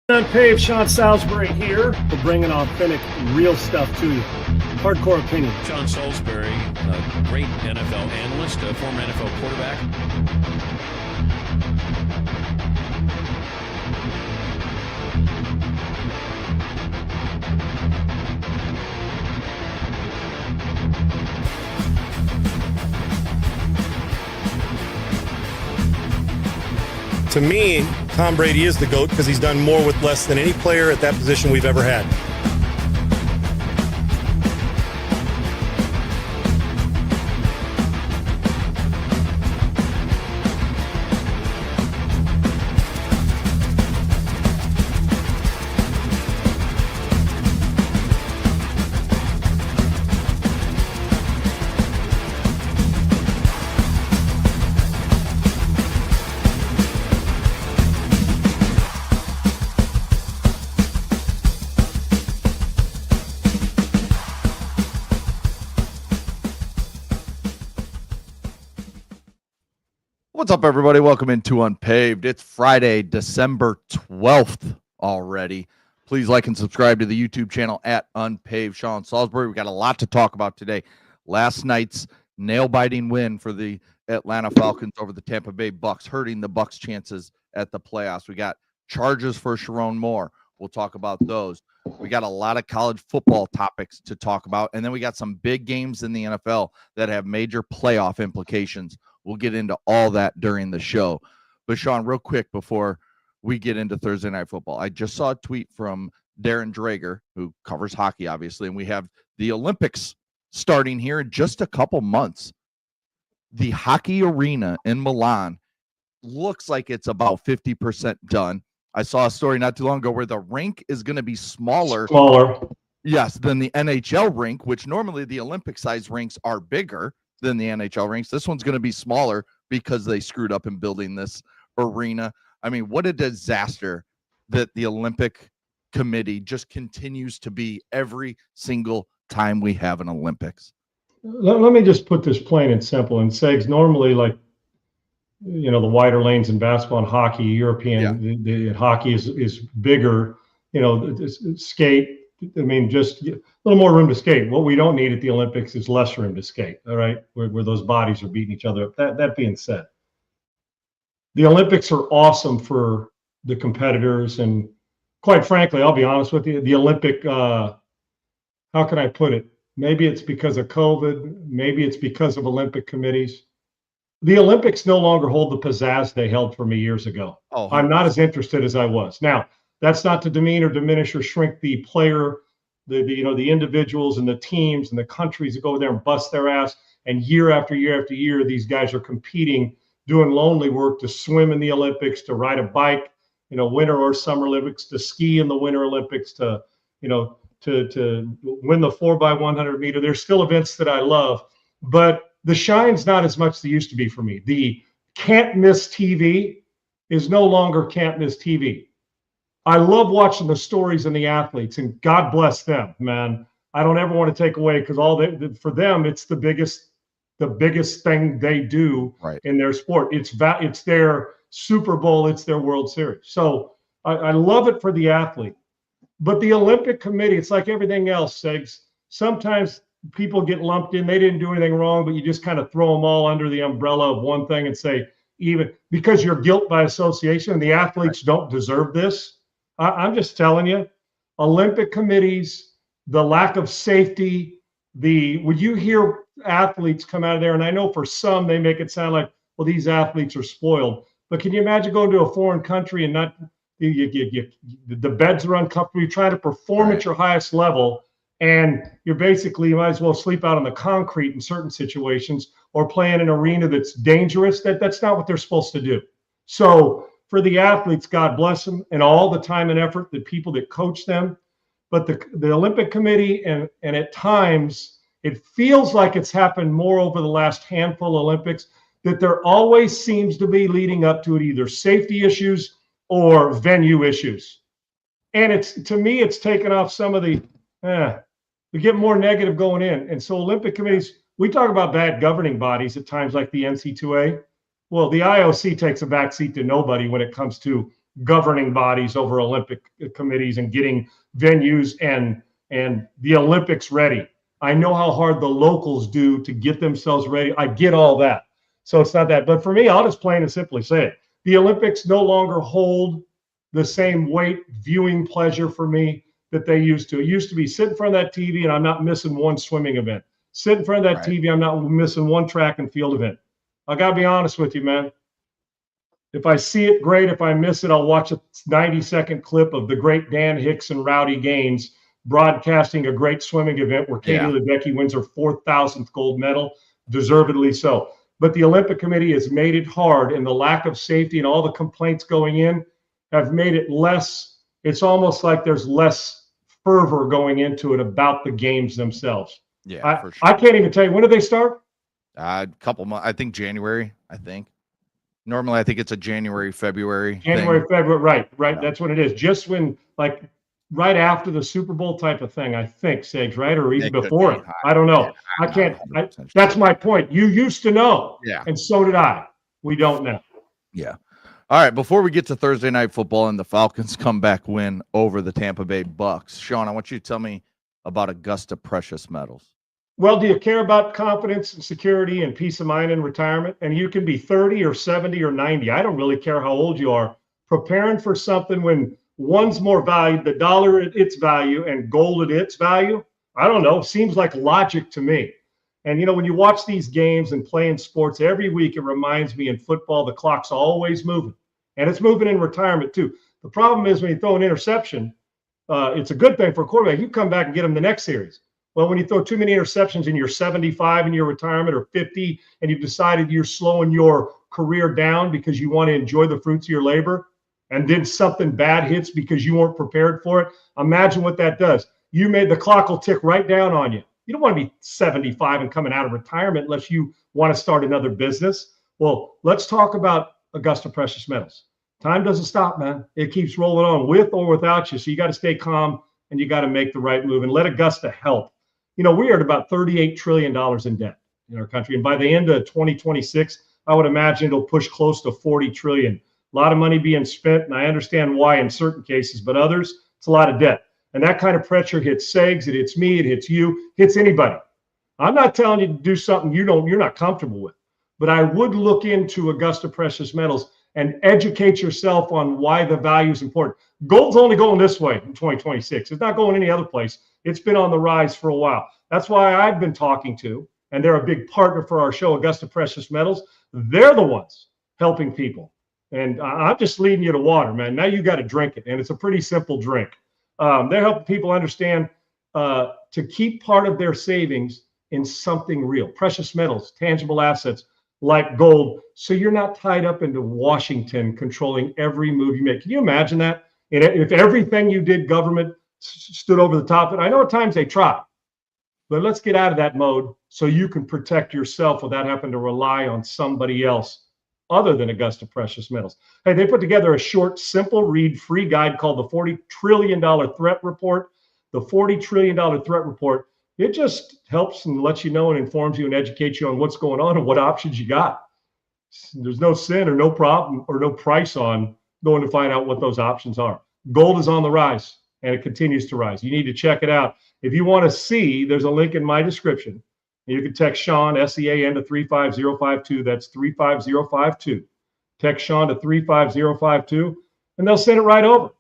UNPAVED, Sean Salisbury here. We're bringing authentic, real stuff to you. Hardcore opinion. Sean Salisbury, a great NFL analyst, a former NFL quarterback. To me, Tom Brady is the GOAT because he's done more with less than any player at that position we've ever had. What's up, everybody? Welcome into Unpaved. It's Friday, December 12th already. Please like and subscribe to the YouTube channel at Unpaved Sean Salisbury. We got a lot to talk about today. Last night's nail-biting win for the Atlanta Falcons over the Tampa Bay Bucs, hurting the Bucs' chances at the playoffs. We got charges for Sharon Moore. We'll talk about those. We got a lot of college football topics to talk about, and then we got some big games in the NFL that have major playoff implications. We'll get into all that during the show. But, Sean, real quick before we get into Thursday Night Football, I just saw a tweet from Darren Drager, who covers hockey, obviously, and we have the Olympics starting here in just a couple months. The hockey arena in Milan looks like it's about 50% done. I saw a story not too long ago where the rink is going to be smaller. Yes, than the NHL rink, which normally the Olympic-sized rinks are bigger than the NHL rinks. This one's going to be smaller because they screwed up in building this arena. I mean, what a disaster that the Olympic Committee just continues to be every single time we have an Olympics. Let me just put this plain and simple. And Segs, normally, like, you know, the wider lanes in basketball and hockey, European, the hockey is bigger, you know, skate. I mean, just a little more room to skate. What we don't need at the Olympics is less room to skate, all right, where those bodies are beating each other up. That being said, the Olympics are awesome for the competitors. And quite frankly, I'll be honest with you, the Olympic, how can I put it? Maybe it's because of COVID. Maybe it's because of Olympic committees. The Olympics no longer hold the pizzazz they held for me years ago. Oh, I'm not as interested as I was. Now, that's not to demean or diminish or shrink the player, the individuals and the teams and the countries that go there and bust their ass. And year after year after year, these guys are competing, doing lonely work to swim in the Olympics, to ride a bike, you know, Winter or Summer Olympics, to ski in the Winter Olympics, to win the 4x100 meter. There's still events that I love, but the shine's not as much as it used to be for me. The can't miss TV is no longer can't miss TV. I love watching the stories and the athletes, and God bless them, man. I don't ever want to take away, because for them, it's the biggest thing they do in their sport. It's their Super Bowl, it's their World Series. So I love it for the athlete. But the Olympic Committee, it's like everything else, Segs. Sometimes people get lumped in. They didn't do anything wrong, but you just kind of throw them all under the umbrella of one thing and say, even because you're guilt by association, and the athletes don't deserve this. I'm just telling you, Olympic committees, the lack of safety, when you hear athletes come out of there, and I know for some they make it sound like, well, these athletes are spoiled. But can you imagine going to a foreign country and not the beds are uncomfortable? You try to perform at your highest level, and you might as well sleep out on the concrete in certain situations, or play in an arena that's dangerous. That's not what they're supposed to do. So for the athletes, God bless them, and all the time and effort, the people that coach them. But the Olympic Committee, and at times, it feels like it's happened more over the last handful of Olympics, that there always seems to be leading up to it either safety issues or venue issues. And to me, it's taken off some of the, we get more negative going in. And so Olympic committees, we talk about bad governing bodies at times like the NC2A. Well, the IOC takes a backseat to nobody when it comes to governing bodies over Olympic committees and getting venues and the Olympics ready. I know how hard the locals do to get themselves ready. I get all that. So it's not that. But for me, I'll just plain and simply say it. The Olympics no longer hold the same weight, viewing pleasure for me that they used to. It used to be sit in front of that TV and I'm not missing one swimming event. Sit in front of that TV, I'm not missing one track and field event. I got to be honest with you, man. If I see it, great. If I miss it, I'll watch a 90-second clip of the great Dan Hicks and Rowdy Gaines broadcasting a great swimming event where Katie Ledecky wins her 4,000th gold medal, deservedly so. But the Olympic Committee has made it hard, and the lack of safety and all the complaints going in have made it less. It's almost like there's less fervor going into it about the games themselves. Yeah, for sure. I can't even tell you, when do they start? A couple months, I think January. Normally, I think it's a January, February. February, right. Yeah. That's what it is. Just when, like, right after the Super Bowl type of thing, I think, Sage, right? Or even before it. I don't know. I can't. That's my point. You used to know. Yeah. And so did I. We don't know. Yeah. All right. Before we get to Thursday Night Football and the Falcons comeback win over the Tampa Bay Bucs, Sean, I want you to tell me about Augusta Precious Metals. Well, do you care about confidence and security and peace of mind in retirement? And you can be 30 or 70 or 90. I don't really care how old you are. Preparing for something when one's more valued, the dollar at its value and gold at its value, I don't know. Seems like logic to me. And, when you watch these games and playing sports every week, it reminds me in football, the clock's always moving. And it's moving in retirement, too. The problem is when you throw an interception, it's a good thing for a quarterback. You come back and get them the next series. Well, when you throw too many interceptions and you're 75 in your retirement or 50, and you've decided you're slowing your career down because you want to enjoy the fruits of your labor, and then something bad hits because you weren't prepared for it, imagine what that does. The clock will tick right down on you. You don't want to be 75 and coming out of retirement unless you want to start another business. Well, let's talk about Augusta Precious Metals. Time doesn't stop, man. It keeps rolling on with or without you. So you got to stay calm and you got to make the right move and let Augusta help. We are at about $38 trillion in debt in our country. And by the end of 2026, I would imagine it'll push close to 40 trillion. A lot of money being spent, and I understand why in certain cases, but others, it's a lot of debt. And that kind of pressure hits Segs, it hits me, it hits you, hits anybody. I'm not telling you to do something you're not comfortable with, but I would look into Augusta Precious Metals and educate yourself on why the value is important. Gold's only going this way in 2026. It's not going any other place. It's been on the rise for a while. That's why I've been talking to, and they're a big partner for our show, Augusta Precious Metals. They're the ones helping people. And I'm just leading you to water, man. Now you got to drink it, and it's a pretty simple drink. They're helping people understand to keep part of their savings in something real, precious metals, tangible assets like gold, so you're not tied up into Washington controlling every move you make. Can you imagine that? And if everything you did, government stood over the top, and I know at times they try, but let's get out of that mode so you can protect yourself without having to rely on somebody else other than Augusta Precious Metals. Hey, they put together a short, simple read free guide called the $40 Trillion Threat Report. The $40 Trillion Threat Report, it just helps and lets you know and informs you and educates you on what's going on and what options you got. There's no sin or no problem or no price on going to find out what those options are. Gold is on the rise, and it continues to rise. You need to check it out. If you want to see, there's a link in my description. You can text Sean, S-E-A-N, to 35052. That's 35052. Text Sean to 35052, and they'll send it right over.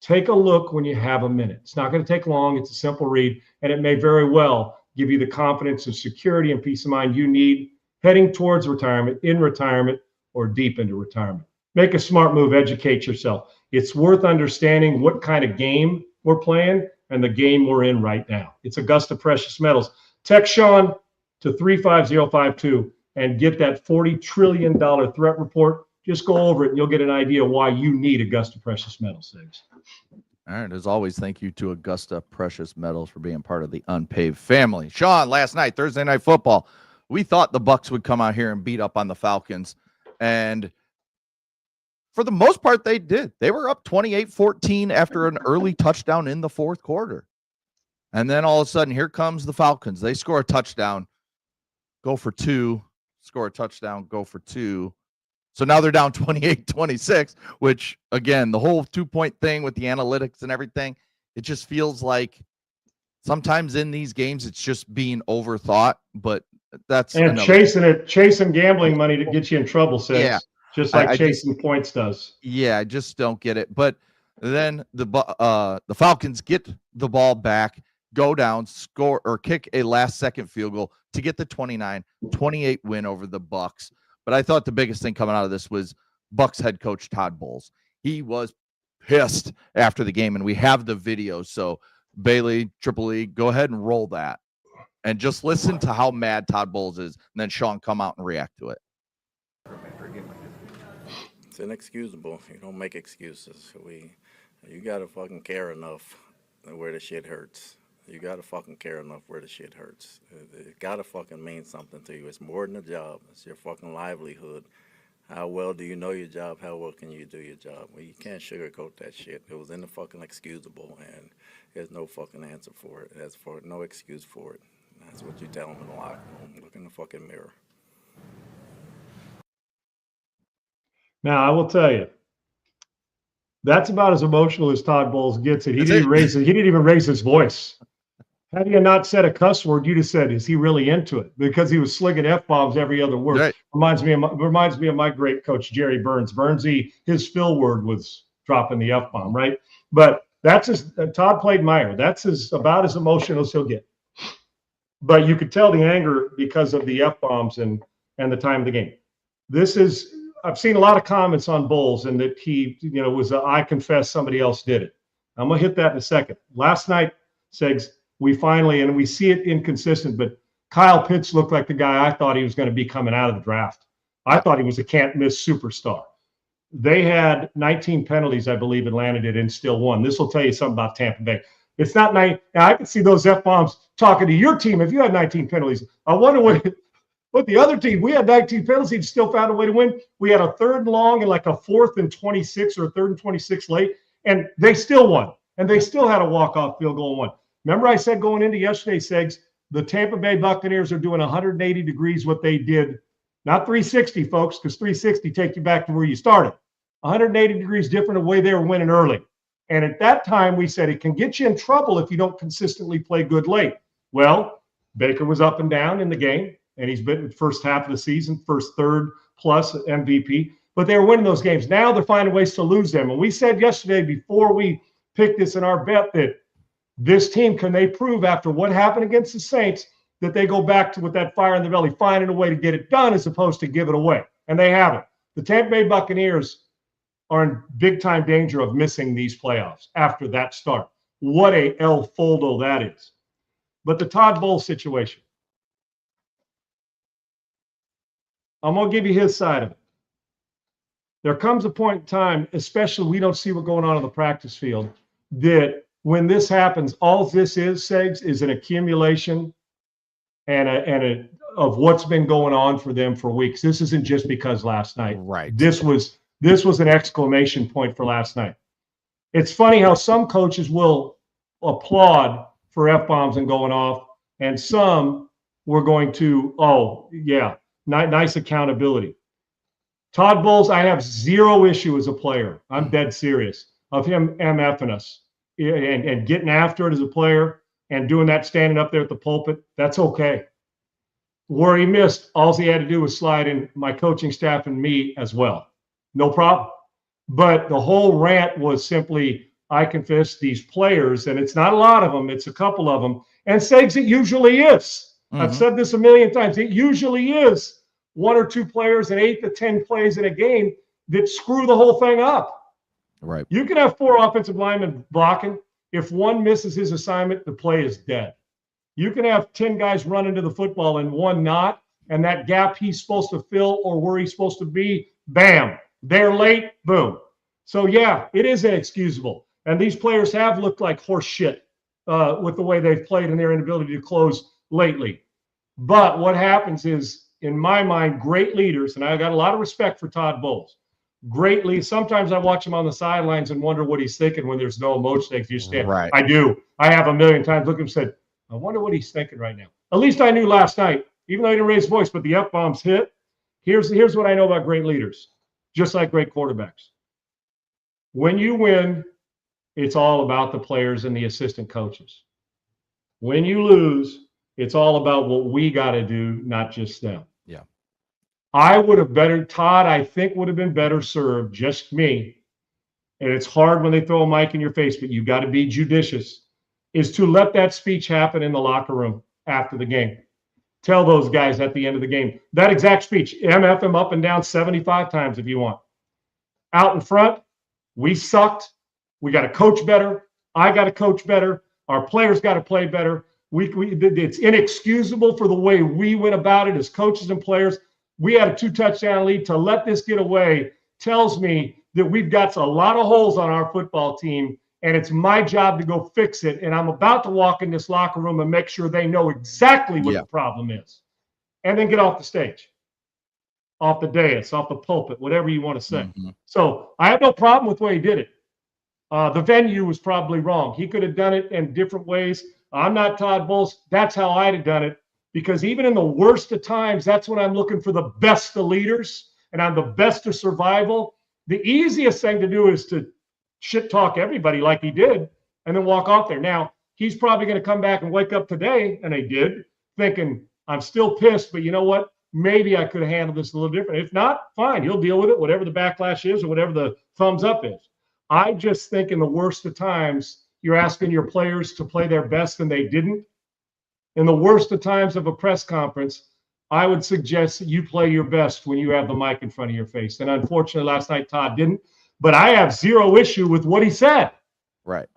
Take a look when you have a minute. It's not going to take long. It's a simple read, and it may very well give you the confidence and security and peace of mind you need heading towards retirement, in retirement, or deep into retirement. Make a smart move. Educate yourself. It's worth understanding what kind of game we're playing and the game we're in right now. It's Augusta Precious Metals. Text Sean to 35052 and get that $40 trillion threat report. Just go over it and you'll get an idea why you need Augusta Precious Metals. All right. As always, thank you to Augusta Precious Metals for being part of the Unpaved family. Sean, last night, Thursday Night Football, we thought the Bucs would come out here and beat up on the Falcons. And for the most part, they did. They were up 28-14 after an early touchdown in the fourth quarter. And then all of a sudden, here comes the Falcons. They score a touchdown, go for two, score a touchdown, go for two. So now they're down 28-26, which again, the whole 2-point thing with the analytics and everything, it just feels like sometimes in these games it's just being overthought, but that's and chasing gambling money to get you in trouble, Six. Yeah. Just like chasing points does. Yeah, I just don't get it. But then the Falcons get the ball back, go down, score or kick a last-second field goal to get the 29-28 win over the Bucs. But I thought the biggest thing coming out of this was Bucs head coach Todd Bowles. He was pissed after the game, and we have the video. So Bailey, Triple E, go ahead and roll that. And just listen to how mad Todd Bowles is, and then Sean come out and react to it. It's inexcusable. You don't make excuses. You gotta fucking care enough where the shit hurts. You gotta fucking care enough where the shit hurts. It gotta fucking mean something to you. It's more than a job. It's your fucking livelihood. How well do you know your job? How well can you do your job? Well, you can't sugarcoat that shit. It was in the fucking excusable, and there's no fucking answer for it. There's no excuse for it. That's what you tell them in the locker room. Look in the fucking mirror. Now, I will tell you, that's about as emotional as Todd Bowles gets it. He didn't even raise his voice. Had he not said a cuss word, you'd have said, "Is he really into it?" Because he was slinging F-bombs every other word. Right. Reminds me of my great coach Jerry Burns. Burnsy, his fill word was dropping the F-bomb, right? But that's Todd played Meyer. That's about as emotional as he'll get. But you could tell the anger because of the F-bombs and the time of the game. I've seen a lot of comments on Bowles and that he, was I confess somebody else did it. I'm going to hit that in a second. Last night, Segs, we finally, and we see it inconsistent, but Kyle Pitts looked like the guy I thought he was going to be coming out of the draft. I thought he was a can't-miss superstar. They had 19 penalties, I believe, Atlanta did, and still won. This will tell you something about Tampa Bay. It's not 9. I can see those F-bombs talking to your team if you had 19 penalties. I wonder what the other team, we had 19 penalties and still found a way to win. We had a 3rd and long and like a 4th and 26 or a 3rd and 26 late, and they still won. And they still had a walk-off field goal and won. Remember I said going into yesterday, Segs, the Tampa Bay Buccaneers are doing 180 degrees what they did. Not 360, folks, because 360 take you back to where you started. 180 degrees different the way they were winning early. And at that time, we said it can get you in trouble if you don't consistently play good late. Well, Baker was up and down in the game, and he's been the first half of the season, first third plus MVP. But they were winning those games. Now they're finding ways to lose them. And we said yesterday before we picked this in our bet that this team, can they prove after what happened against the Saints that they go back to with that fire in the belly, finding a way to get it done as opposed to give it away? And they haven't. The Tampa Bay Buccaneers are in big-time danger of missing these playoffs after that start. What a El Foldo that is. But the Todd Bowles situation, I'm going to give you his side of it. There comes a point in time, especially we don't see what's going on the practice field, that when this happens, all this is, Segs, is an accumulation of what's been going on for them for weeks. This isn't just because last night. Right. This was an exclamation point for last night. It's funny how some coaches will applaud for F-bombs and going off, and some were going to, nice accountability. Todd Bowles, I have zero issue as a player. I'm dead serious of him MFing us and getting after it as a player and doing that standing up there at the pulpit. That's okay. Where he missed, all he had to do was slide in my coaching staff and me as well. No problem. But the whole rant was simply, I confess these players, and it's not a lot of them, it's a couple of them. And Segs, it usually is. Mm-hmm. I've said this a million times. It usually is 1 or 2 players and 8 to 10 plays in a game that screw the whole thing up. Right. You can have 4 offensive linemen blocking. If one misses his assignment, the play is dead. You can have 10 guys run into the football and one not, and that gap he's supposed to fill or where he's supposed to be, bam, they're late, boom. So, yeah, it is inexcusable. And these players have looked like horse shit with the way they've played and their inability to close lately. But what happens is, in my mind, great leaders, and I got a lot of respect for Todd Bowles, great leaders. Sometimes I watch him on the sidelines and wonder what he's thinking when there's no emotion. You stand. Right. I do. I have a million times looked at him and said, I wonder what he's thinking right now. At least I knew last night, even though he didn't raise his voice, but the F-bombs hit. Here's what I know about great leaders. just like great quarterbacks. When you win, it's all about the players and the assistant coaches. When you lose, it's all about what we got to do, not just them. Yeah. I would have better, Todd, I think would have been better served, just me. And it's hard when they throw a mic in your face, but you got to be judicious, is to let that speech happen in the locker room after the game. Tell those guys at the end of the game, that exact speech, MF them up and down 75 times if you want. Out in front, we sucked. We got to coach better. I got to coach better. Our players got to play better. It's inexcusable for the way we went about it as coaches and players. We had a 2-touchdown lead. To let this get away tells me that we've got a lot of holes on our football team, and it's my job to go fix it. And I'm about to walk in this locker room and make sure they know exactly what the problem is, and then get off the stage, off the dais, off the pulpit, whatever you want to say. So I have no problem with the way he did it. The venue was probably wrong. He could have done it in different ways. I'm not Todd Bowles. That's how I'd have done it, because even in the worst of times, that's when I'm looking for the best of leaders, and I'm the best of survival. The easiest thing to do is to shit talk everybody like he did and then walk off there. Now, he's probably going to come back and wake up today, and he did, thinking, I'm still pissed, but you know what? Maybe I could have handled this a little different. If not, fine. He'll deal with it, whatever the backlash is or whatever the thumbs up is. I just think in the worst of times, you're asking your players to play their best and they didn't. In the worst of times of a press conference, I would suggest that you play your best when you have the mic in front of your face. And unfortunately, last night, Todd didn't. But I have zero issue with what he said. Right.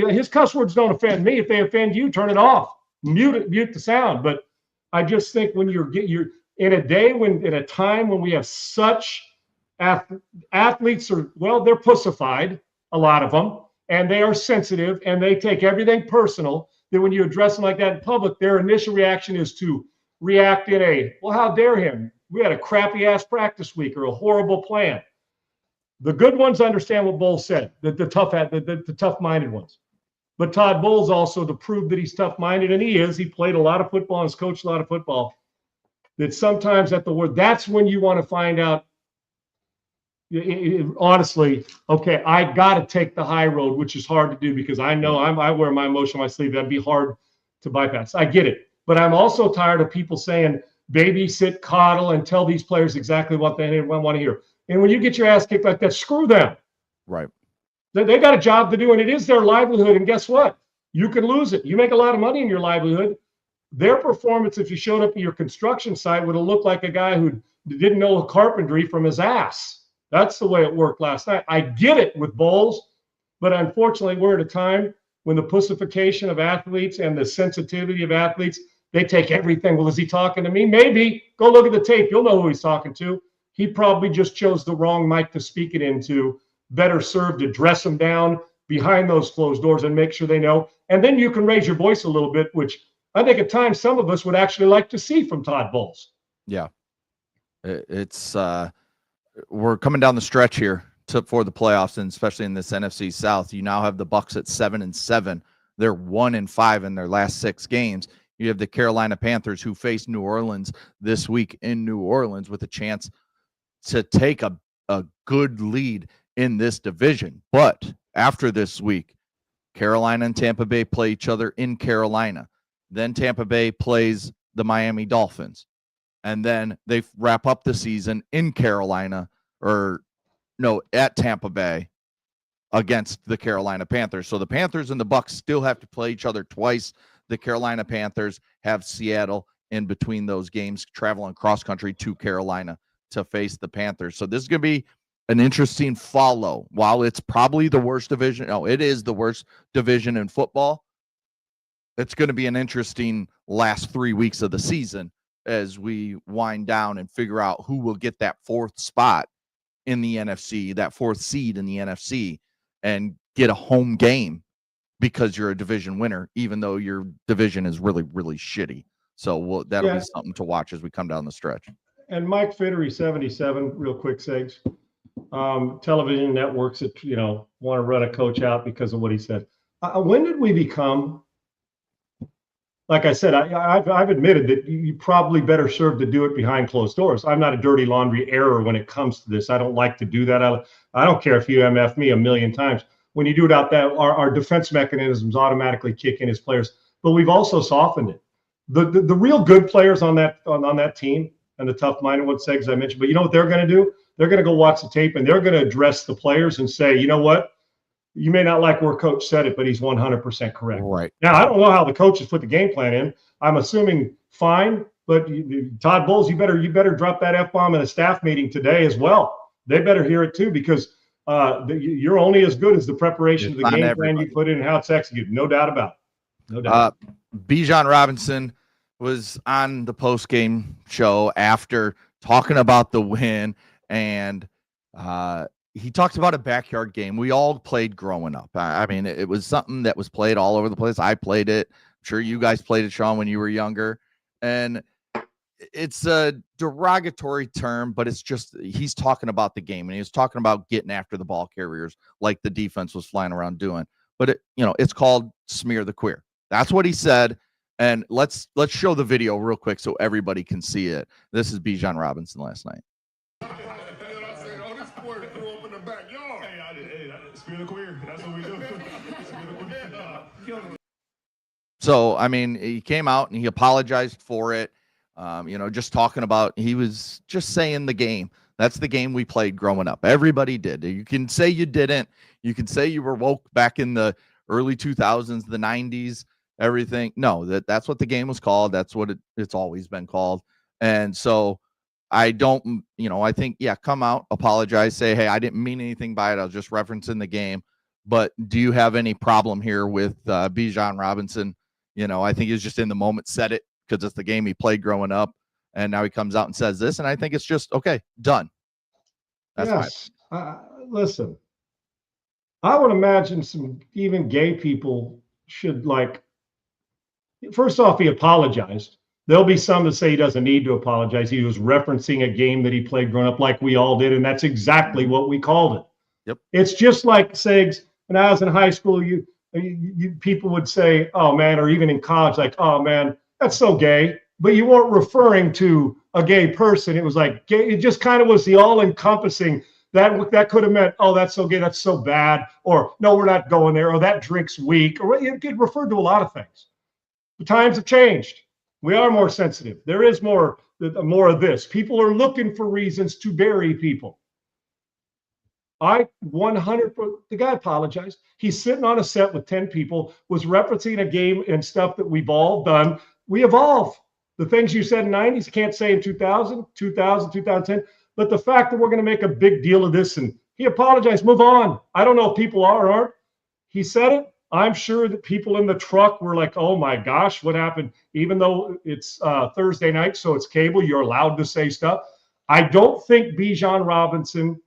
His cuss words don't offend me. If they offend you, turn it off. Mute the sound. But I just think when you're in a time when we have such athletes they're pussified, a lot of them, and they are sensitive and they take everything personal, that when you address them like that in public, their initial reaction is to react in well, how dare him? We had a crappy ass practice week or a horrible plan. The good ones understand what Bowles said, the tough-minded ones. But Todd Bowles also, to prove that he's tough-minded, and he is, he played a lot of football and has coached a lot of football, that sometimes that's when you want to find out, honestly, okay, I got to take the high road, which is hard to do because I know I wear my emotion on my sleeve. That'd be hard to bypass. I get it. But I'm also tired of people saying, babysit, coddle, and tell these players exactly what they want to hear. And when you get your ass kicked like that, screw them. Right. They got a job to do, and it is their livelihood. And guess what? You can lose it. You make a lot of money in your livelihood. Their performance, if you showed up at your construction site, would have looked like a guy who didn't know carpentry from his ass. That's the way it worked last night. I get it with Bowles, but unfortunately, we're at a time when the pussification of athletes and the sensitivity of athletes, they take everything. Well, is he talking to me? Maybe. Go look at the tape. You'll know who he's talking to. He probably just chose the wrong mic to speak it into. Better served to dress them down behind those closed doors and make sure they know. And then you can raise your voice a little bit, which I think at times some of us would actually like to see from Todd Bowles. Yeah. It's we're coming down the stretch here for the playoffs, and especially in this NFC South. You now have the Bucs at 7-7. They're 1-5 in their last 6 games. You have the Carolina Panthers, who face New Orleans this week in New Orleans, with a chance to take a good lead in this division. But after this week, Carolina and Tampa Bay play each other in Carolina. Then Tampa Bay plays the Miami Dolphins. And then they wrap up the season in Carolina, at Tampa Bay against the Carolina Panthers. So the Panthers and the Bucs still have to play each other twice. The Carolina Panthers have Seattle in between those games, traveling cross country to Carolina to face the Panthers. So this is going to be an interesting follow. While it's probably the worst division, it is the worst division in football. It's going to be an interesting last 3 weeks of the season as we wind down and figure out who will get that 4th spot in the NFC, that 4th seed in the NFC, and get a home game because you're a division winner, even though your division is really, really shitty. So that'll be something to watch as we come down the stretch. And Mike Fittery, 77, real quick, Segs. Television networks that, want to run a coach out because of what he said. When did we become like I said, I've admitted that you probably better serve to do it behind closed doors. I'm not a dirty laundry error when it comes to this. I don't like to do that. I don't care if you MF me a million times. When you do it out there, our defense mechanisms automatically kick in as players. But we've also softened it. The real good players on that team, and the tough-minded ones, as I mentioned, but you know what they're going to do? They're going to go watch the tape, and they're going to address the players and say, you know what? You may not like where coach said it, but he's 100% correct. Right. Now, I don't know how the coaches put the game plan in. I'm assuming fine, but Todd Bowles, you better drop that F-bomb in a staff meeting today as well. They better hear it too, because you're only as good as the preparation of the game plan you put in and how it's executed. No doubt about it. No doubt. Bijan Robinson was on the post-game show after talking about the win, and he talked about a backyard game we all played growing up. I mean, it was something that was played all over the place. I played it. I'm sure you guys played it, Sean, when you were younger. And it's a derogatory term, but it's just he's talking about the game, and he was talking about getting after the ball carriers like the defense was flying around doing. But it's called smear the queer. That's what he said. And let's show the video real quick so everybody can see it. This is Bijan Robinson last night. So, I mean, he came out and he apologized for it. Just talking about, he was just saying the game. That's the game we played growing up. Everybody did. You can say you didn't. You can say you were woke back in the early 2000s, the 90s, everything. No, that's what the game was called. That's what it's always been called. And so I don't, I think, come out, apologize, say, hey, I didn't mean anything by it. I was just referencing the game. But do you have any problem here with Bijan Robinson? I think he was just in the moment, said it because it's the game he played growing up. And now he comes out and says this. And I think it's just, okay, done. That's yes. Listen, I would imagine some even gay people should, first off, he apologized. There'll be some that say he doesn't need to apologize. He was referencing a game that he played growing up like we all did, and that's exactly what we called it. Yep. It's just like, Sigs, when I was in high school, you people would say, oh, man, or even in college, like, oh, man, that's so gay. But you weren't referring to a gay person. It was like gay. It just kind of was the all-encompassing. That could have meant, oh, that's so gay, that's so bad, or no, we're not going there, or that drink's weak, or it referred to a lot of things. The times have changed. We are more sensitive. There is more of this. People are looking for reasons to bury people. The guy apologized. He's sitting on a set with 10 people, was referencing a game and stuff that we've all done. We evolve. The things you said in the 90s, you can't say in 2000, 2010. But the fact that we're going to make a big deal of this, and he apologized, move on. I don't know if people are or aren't. He said it. I'm sure that people in the truck were like, oh my gosh, what happened? Even though it's Thursday night, so it's cable, you're allowed to say stuff. I don't think Bijan Robinson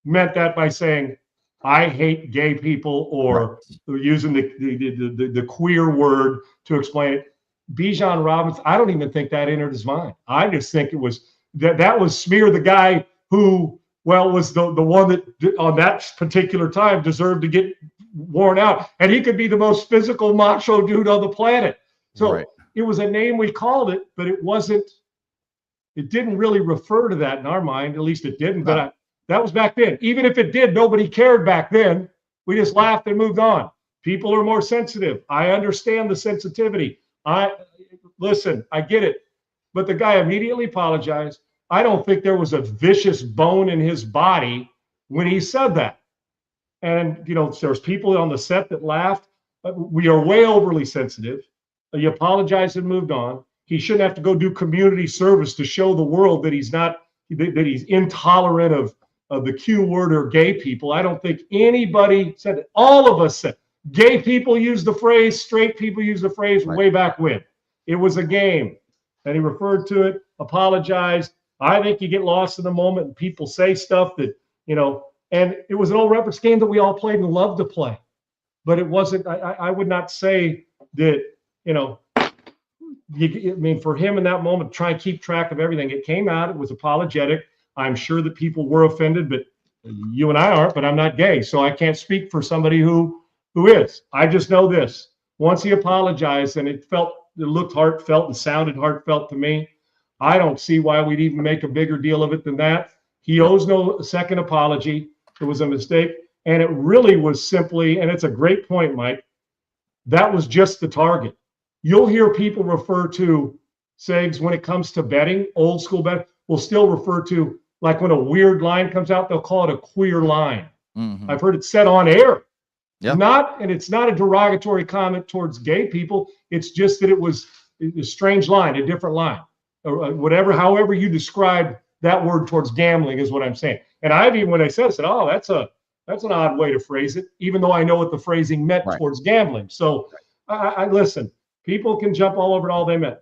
meant that by saying, I hate gay people, or using the queer word to explain it. Bijan Robinson, I don't even think that entered his mind. I just think it was that was smear the guy who, was the one that on that particular time deserved to get worn out. And he could be the most physical macho dude on the planet. So It was a name we called it, but it didn't really refer to that in our mind. At least it didn't. No. But that was back then. Even if it did, nobody cared back then. We just laughed and moved on. People are more sensitive. I understand the sensitivity. Listen, I get it. But the guy immediately apologized. I don't think there was a vicious bone in his body when he said that. And, there's people on the set that laughed. We are way overly sensitive. He apologized and moved on. He shouldn't have to go do community service to show the world that he's he's intolerant of the Q word or gay people. I don't think anybody said it. All of us said gay people use the phrase, straight people use the phrase way back when. It was a game. And he referred to it, apologized. I think you get lost in the moment and people say stuff that, and it was an old reference game that we all played and loved to play. But it wasn't, I would not say that, for him in that moment, try and keep track of everything. It came out, it was apologetic. I'm sure that people were offended, but you and I aren't, but I'm not gay. So I can't speak for somebody who is. I just know this. Once he apologized and it felt looked heartfelt and sounded heartfelt to me. I don't see why we'd even make a bigger deal of it than that. He owes no second apology. It was a mistake. And it really was simply, and it's a great point, Mike, that was just the target. You'll hear people refer to, Segs, when it comes to betting, old school betting, will still refer to, like when a weird line comes out, they'll call it a queer line. Mm-hmm. I've heard it said on air. Yeah. And it's not a derogatory comment towards gay people. It's just that it was a strange line, a different line, or whatever, however you describe that word towards gambling is what I'm saying. And I've even, when I said, oh, that's an odd way to phrase it, even though I know what the phrasing meant towards gambling. So I listen, people can jump all over it all they meant.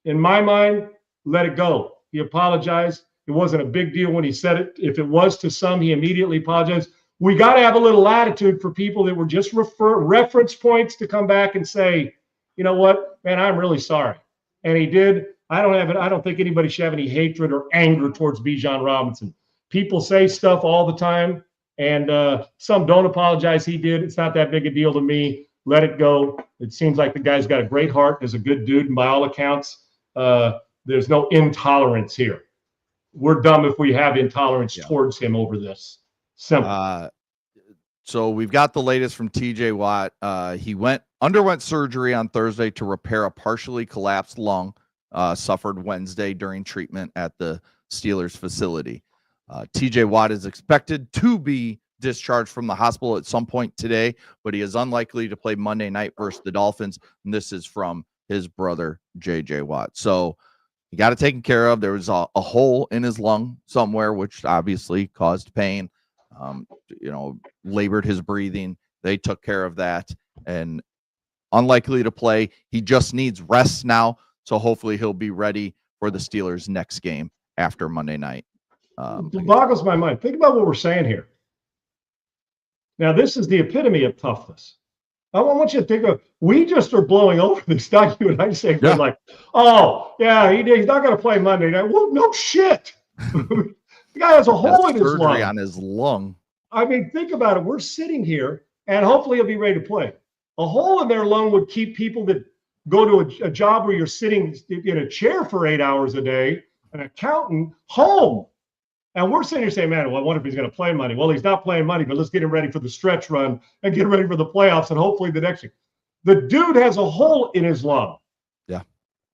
In my mind, let it go. He apologized. It wasn't a big deal when he said it. If it was to some, he immediately apologized. We got to have a little latitude for people that were just reference points to come back and say, you know what, man, I'm really sorry. And he did. I don't think anybody should have any hatred or anger towards Bijan Robinson. People say stuff all the time, and some don't apologize. He did. It's not that big a deal to me. Let it go. It seems like the guy's got a great heart. Is a good dude, and by all accounts, there's no intolerance here. We're dumb if we have intolerance towards him over this. Simple. So we've got the latest from TJ Watt. He underwent surgery on Thursday to repair a partially collapsed lung, suffered Wednesday during treatment at the Steelers facility. TJ Watt is expected to be discharged from the hospital at some point today, but he is unlikely to play Monday night versus the Dolphins. And this is from his brother, JJ Watt. So he got it taken care of. There was a hole in his lung somewhere, which obviously caused pain. Labored his breathing. They took care of that, and unlikely to play. He just needs rest now, so hopefully he'll be ready for the Steelers' next game after Monday night. It boggles my mind. Think about what we're saying here. Now, this is the epitome of toughness. I want you to think of, we just are blowing over this, not you and I saying, like, oh, yeah, he's not going to play Monday night. Well, no shit. The guy has a hole in his lung. On his lung. I mean, think about it. We're sitting here, and hopefully he'll be ready to play. A hole in their lung would keep people that go to a job where you're sitting in a chair for 8 hours a day, an accountant, home. And we're sitting here saying, man, well, I wonder if he's going to play Monday. Well, he's not playing Monday, but let's get him ready for the stretch run and get ready for the playoffs and hopefully the next year. The dude has a hole in his lung. Yeah.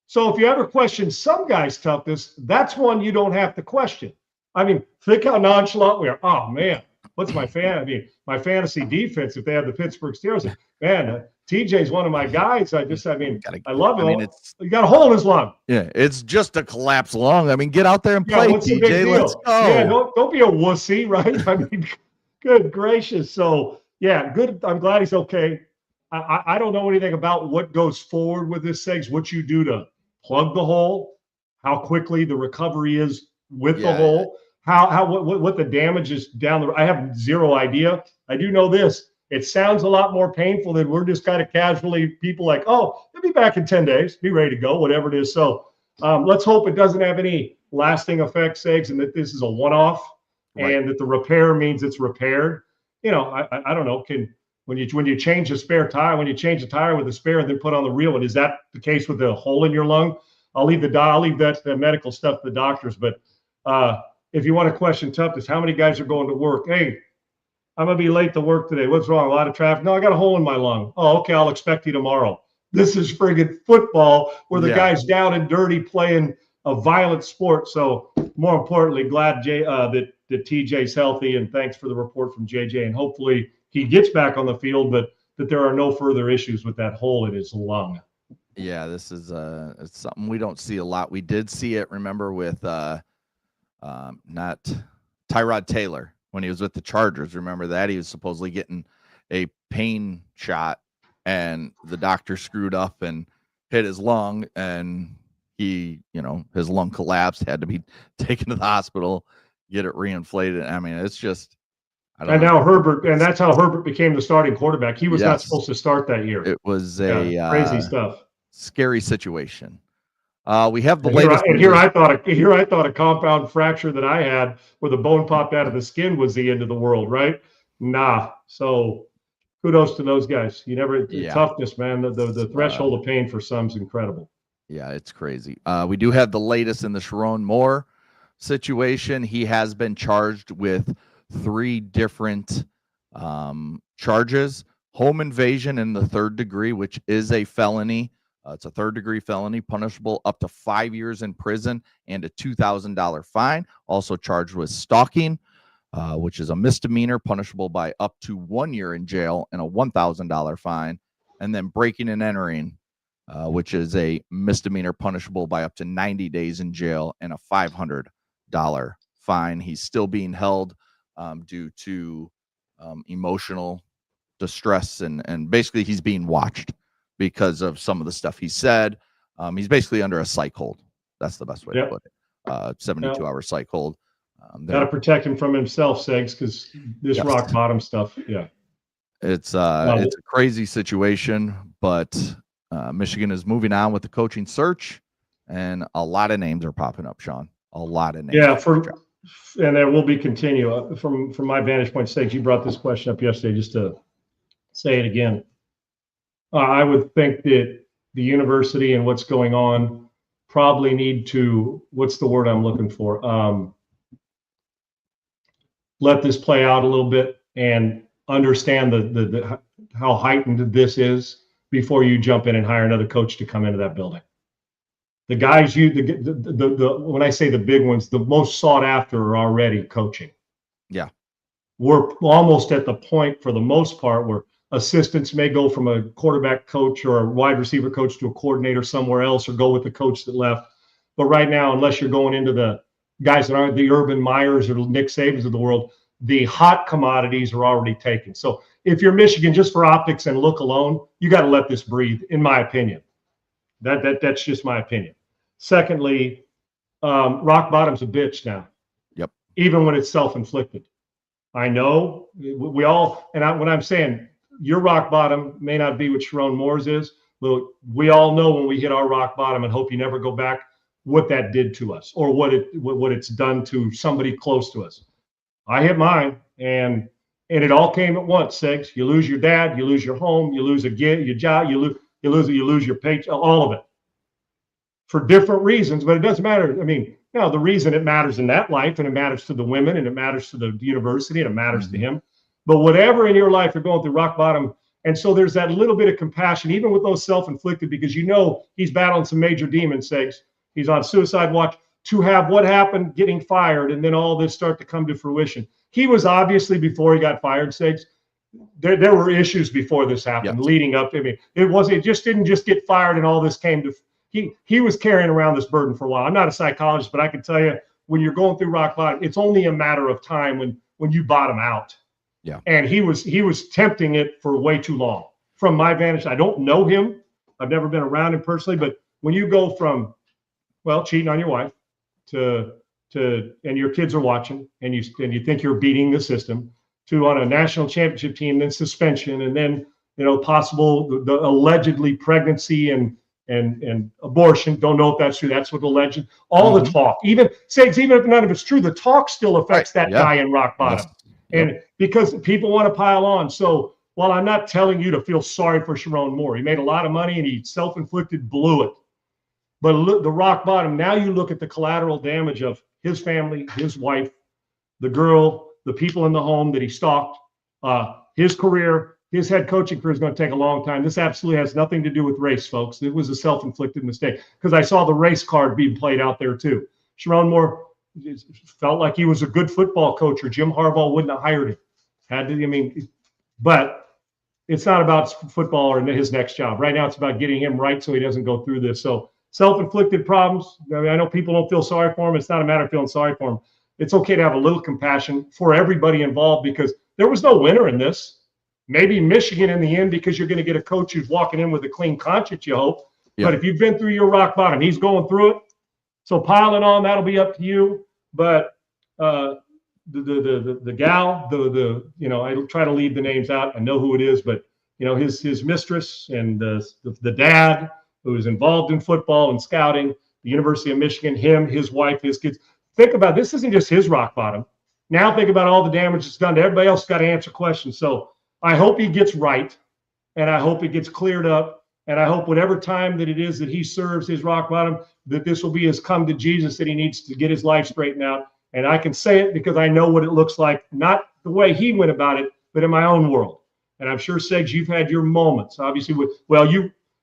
So if you ever question some guy's toughness, that's one you don't have to question. I mean, think how nonchalant we are. Oh, man, what's my fantasy defense if they have the Pittsburgh Steelers? Man, TJ's one of my guys. I love him. He got a hole in his lung. Yeah, it's just a collapsed lung. I mean, get out there and play, what's the big TJ. deal? Let's go. Yeah, don't be a wussy, right? I mean, good gracious. So, yeah, good. I'm glad he's okay. I don't know anything about what goes forward with this, Segs, what you do to plug the hole, how quickly the recovery is with the hole, what the damage is down the road. I have zero idea. I do know this. It sounds a lot more painful than we're just kind of casually people like, oh, he'll be back in 10 days, be ready to go, whatever it is. So let's hope it doesn't have any lasting effects, Segs, and that this is a one-off and that the repair means it's repaired. You know, I don't know. When you change a spare tire, when you change a tire with a spare and then put on the real one, is that the case with the hole in your lung? I'll leave that the medical stuff to the doctors. But if you want to question toughness, how many guys are going to work? Hey, I'm going to be late to work today. What's wrong? A lot of traffic? No, I got a hole in my lung. Oh, okay. I'll expect you tomorrow. This is friggin' football where the guy's down and dirty playing a violent sport. So more importantly, glad that TJ's healthy, and thanks for the report from JJ. And hopefully he gets back on the field, but that there are no further issues with that hole in his lung. Yeah, this is it's something we don't see a lot. We did see it, remember, with not Tyrod Taylor when he was with the Chargers. Remember that? He was supposedly getting a pain shot, and the doctor screwed up and hit his lung, and his lung collapsed, had to be taken to the hospital, get it reinflated. I mean, it's just, now Herbert, and that's how Herbert became the starting quarterback. He was not supposed to start that year. It was crazy stuff. Scary situation. We have the latest. Here I thought a compound fracture that I had where the bone popped out of the skin was the end of the world, right? Nah. So kudos to those guys. You never Yeah. toughness, man. The threshold of pain for some is incredible. Yeah, it's crazy. We do have the latest in the Sharon Moore situation. He has been charged with 3 different charges: home invasion in the 3rd degree, which is a felony. It's a 3rd degree felony, punishable up to 5 years in prison and a $2,000 fine. Also charged with stalking, which is a misdemeanor, punishable by up to 1 year in jail and a $1,000 fine. And then breaking and entering, which is a misdemeanor, punishable by up to 90 days in jail and a $500 fine. He's still being held due to emotional distress, and basically he's being watched because of some of the stuff he said. He's basically under a psych hold. That's the best way to put it. 72-hour psych hold. Got to protect him from himself, Segs, because this rock bottom stuff. Yeah, it's a crazy situation, but Michigan is moving on with the coaching search, and a lot of names are popping up, Sean. A lot of names. Yeah, and there will be continue. From my vantage point, Segs, you brought this question up yesterday, just to say it again. I would think that the university and what's going on probably need to, what's the word I'm looking for? Let this play out a little bit and understand the how heightened this is before you jump in and hire another coach to come into that building. The guys when I say the big ones, the most sought after are already coaching. Yeah. We're almost at the point, for the most part, where assistants may go from a quarterback coach or a wide receiver coach to a coordinator somewhere else, or go with the coach that left. But right now, unless you're going into the guys that aren't the Urban Meyers or Nick Sabans of the world, the hot commodities are already taken. So if you're Michigan, just for optics and look alone, you got to let this breathe, in my opinion. That's just my opinion. Secondly, rock bottom's a bitch now. Yep. Even when it's self-inflicted. I know we all, and when I'm saying your rock bottom may not be what Sharon Moore's is, but we all know when we hit our rock bottom and hope you never go back, what that did to us, or what it's done to somebody close to us. I hit mine, and it all came at once. Segs, you lose your dad, you lose your home, you lose your job, you lose your paycheck, all of it, for different reasons. But it doesn't matter. I mean, the reason it matters in that life, and it matters to the women, and it matters to the university, and it matters to him. But whatever in your life you're going through rock bottom, and so there's that little bit of compassion, even with those self-inflicted, because he's battling some major demons. Segs, he's on suicide watch. To have what happened, getting fired, and then all this start to come to fruition. He was obviously, before he got fired, Segs, there were issues before this happened, leading up. I mean, it just didn't just get fired and all this came to. He was carrying around this burden for a while. I'm not a psychologist, but I can tell you, when you're going through rock bottom, it's only a matter of time when you bottom out. Yeah. And he was tempting it for way too long. From my vantage, I don't know him. I've never been around him personally, but when you go from, cheating on your wife to and your kids are watching, and you think you're beating the system, to on a national championship team, then suspension, and then possible the allegedly pregnancy and abortion. Don't know if that's true. That's what alleged. All the talk, even if none of it's true, the talk still affects that guy in rock bottom. And because people want to pile on. So while I'm not telling you to feel sorry for Sharon Moore, he made a lot of money and he self-inflicted, blew it. But look, the rock bottom, now you look at the collateral damage of his family, his wife, the girl, the people in the home that he stalked, his career. His head coaching career is going to take a long time. This absolutely has nothing to do with race, folks. It was a self-inflicted mistake, because I saw the race card being played out there too. Sharon Moore felt like he was a good football coach, or Jim Harbaugh wouldn't have hired him. But it's not about football or his next job. Right now, it's about getting him right so he doesn't go through this. So self-inflicted problems. I know people don't feel sorry for him. It's not a matter of feeling sorry for him. It's okay to have a little compassion for everybody involved, because there was no winner in this. Maybe Michigan in the end, because you're going to get a coach who's walking in with a clean conscience, you hope. But if you've been through your rock bottom, he's going through it. So piling on, that'll be up to you. But the gal, I try to leave the names out. I know who it is, but his mistress and the dad who is involved in football and scouting, the University of Michigan, him, his wife, his kids. Think about this. Isn't just his rock bottom. Now think about all the damage it's done to everybody else. Got to answer questions. So I hope he gets right, and I hope it gets cleared up, and I hope whatever time that it is that he serves his rock bottom, that this will be his come to Jesus, that he needs to get his life straightened out. And I can say it because I know what it looks like, not the way he went about it, but in my own world. And I'm sure, Seggs, you've had your moments, obviously.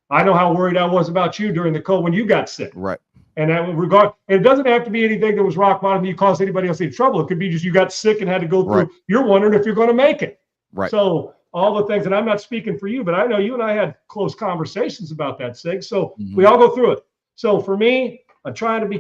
I know how worried I was about you during the COVID when you got sick. Right. And and it doesn't have to be anything that was rock bottom that you caused anybody else any trouble. It could be just you got sick and had to go through. Right. You're wondering if you're going to make it. Right. So all the things, and I'm not speaking for you, but I know you and I had close conversations about that, Sig. So we all go through it. So for me, I'm trying to be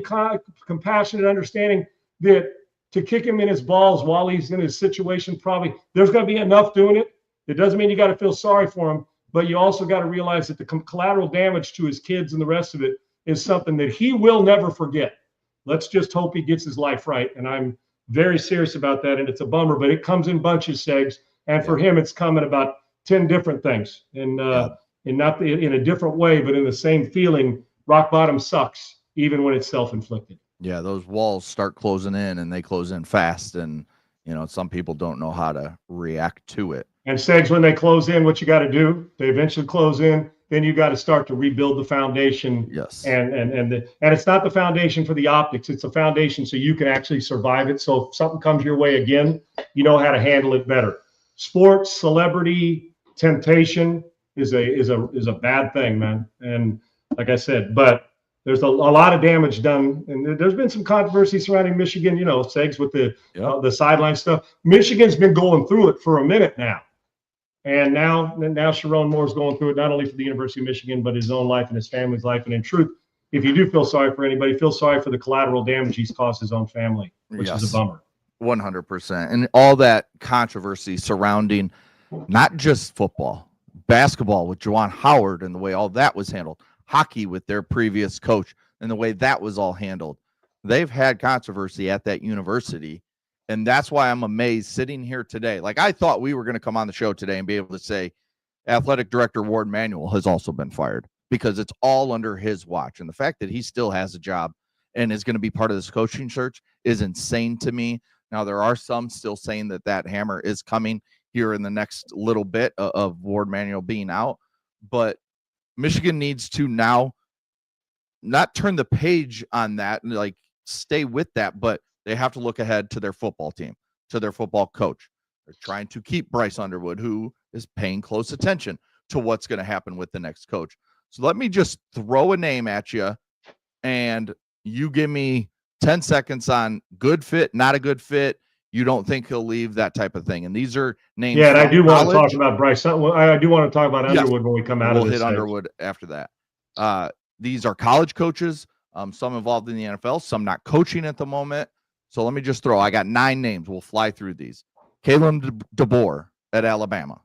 compassionate, understanding that to kick him in his balls while he's in his situation, probably there's going to be enough doing it. It doesn't mean you got to feel sorry for him, but you also got to realize that the collateral damage to his kids and the rest of it is something that he will never forget. Let's just hope he gets his life right. And I'm very serious about that. And it's a bummer, but it comes in bunches, Segs. And for him, it's coming about 10 different things. And not in a different way, but in the same feeling. Rock bottom sucks, even when it's self-inflicted. Yeah, those walls start closing in, and they close in fast. And, some people don't know how to react to it. And Segs, when they close in, what you got to do, they eventually close in. Then you got to start to rebuild the foundation. Yes. And it's not the foundation for the optics. It's a foundation so you can actually survive it. So if something comes your way again, you know how to handle it better. Sports, celebrity, temptation is a bad thing, man. And like I said, but there's a lot of damage done, and there's been some controversy surrounding Michigan. Segs with the sideline stuff. Michigan's been going through it for a minute now, and now Sharon Moore's going through it not only for the University of Michigan but his own life and his family's life. And in truth, if you do feel sorry for anybody, feel sorry for the collateral damage he's caused his own family, which is a bummer. 100%. And all that controversy surrounding not just football, basketball with Juwan Howard and the way all that was handled, hockey with their previous coach and the way that was all handled. They've had controversy at that university. And that's why I'm amazed sitting here today. Like, I thought we were going to come on the show today and be able to say athletic director Ward Manuel has also been fired because it's all under his watch. And the fact that he still has a job and is going to be part of this coaching search is insane to me. Now, there are some still saying that hammer is coming here in the next little bit of Ward Manuel being out. But Michigan needs to now not turn the page on that and like stay with that, but they have to look ahead to their football team, to their football coach. They're trying to keep Bryce Underwood, who is paying close attention to what's going to happen with the next coach. So let me just throw a name at you, and you give me 10 seconds on good fit, not a good fit. You don't think he'll leave, that type of thing. And these are names. Yeah, and I do want to talk about Bryce. I do want to talk about Underwood when we come out of this. We'll hit Underwood after that. These are college coaches, some involved in the NFL, some not coaching at the moment. So let me just I got 9 names. We'll fly through these. Kalen DeBoer at Alabama.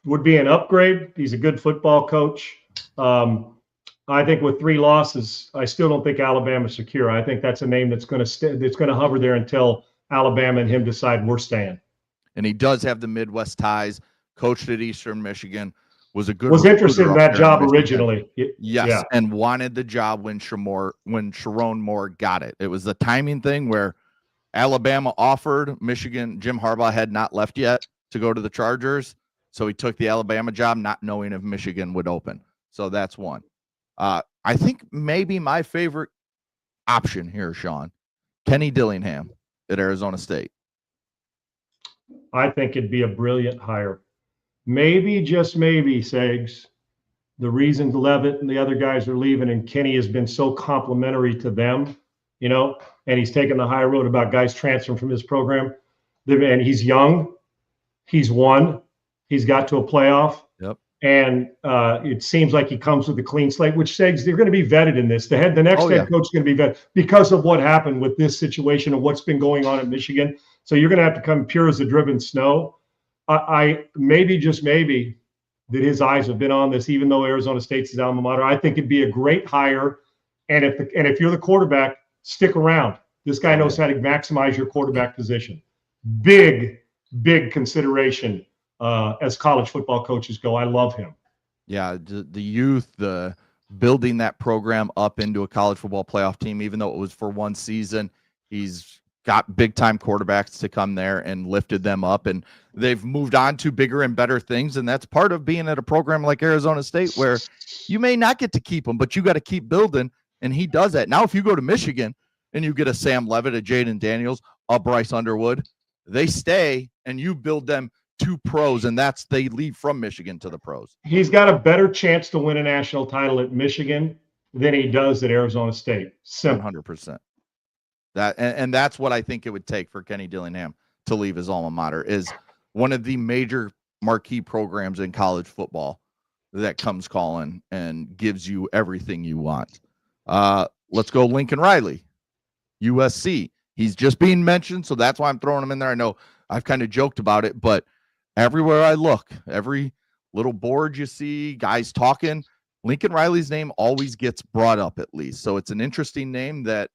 Would be an upgrade. He's a good football coach. I think with 3 losses, I still don't think Alabama's secure. I think that's a name that's going to hover there until Alabama and him decide we're staying. And he does have the Midwest ties. Coached at Eastern Michigan. Was interested in that job originally. Yes, yeah. And wanted the job when Sharon Moore got it. It was the timing thing where Alabama offered Michigan. Jim Harbaugh had not left yet to go to the Chargers, so he took the Alabama job, not knowing if Michigan would open. So that's one. I think maybe my favorite option here, Sean, Kenny Dillingham at Arizona State. I think it'd be a brilliant hire. Maybe, just maybe, Segs, the reason Levitt and the other guys are leaving and Kenny has been so complimentary to them, and he's taken the high road about guys transferring from his program. And he's young. He's won. He's got to a playoff. Yep. And it seems like he comes with a clean slate, which says they're going to be vetted in this. The next head coach is going to be vetted because of what happened with this situation and what's been going on at Michigan. So you're going to have to come pure as the driven snow. I maybe, just maybe, that his eyes have been on this, even though Arizona State's his alma mater. I think it'd be a great hire. And if you're the quarterback, stick around. This guy knows how to maximize your quarterback position. Big consideration. As college football coaches go. I love him. Yeah, the youth, the building that program up into a college football playoff team, even though it was for one season, he's got big time quarterbacks to come there and lifted them up, and they've moved on to bigger and better things. And that's part of being at a program like Arizona State, where you may not get to keep them, but you got to keep building. And he does that. Now, if you go to Michigan and you get a Sam Levitt, a Jaden Daniels, a Bryce Underwood, they stay and you build them to pros, and they leave from Michigan to the pros. He's got a better chance to win a national title at Michigan than he does at Arizona State. Simple. 100%. And that's what I think it would take for Kenny Dillingham to leave his alma mater, is one of the major marquee programs in college football that comes calling and gives you everything you want. Let's go Lincoln Riley, USC. He's just being mentioned, so that's why I'm throwing him in there. I know I've kind of joked about it, but everywhere I look, every little board you see, guys talking, Lincoln Riley's name always gets brought up at least. So it's an interesting name that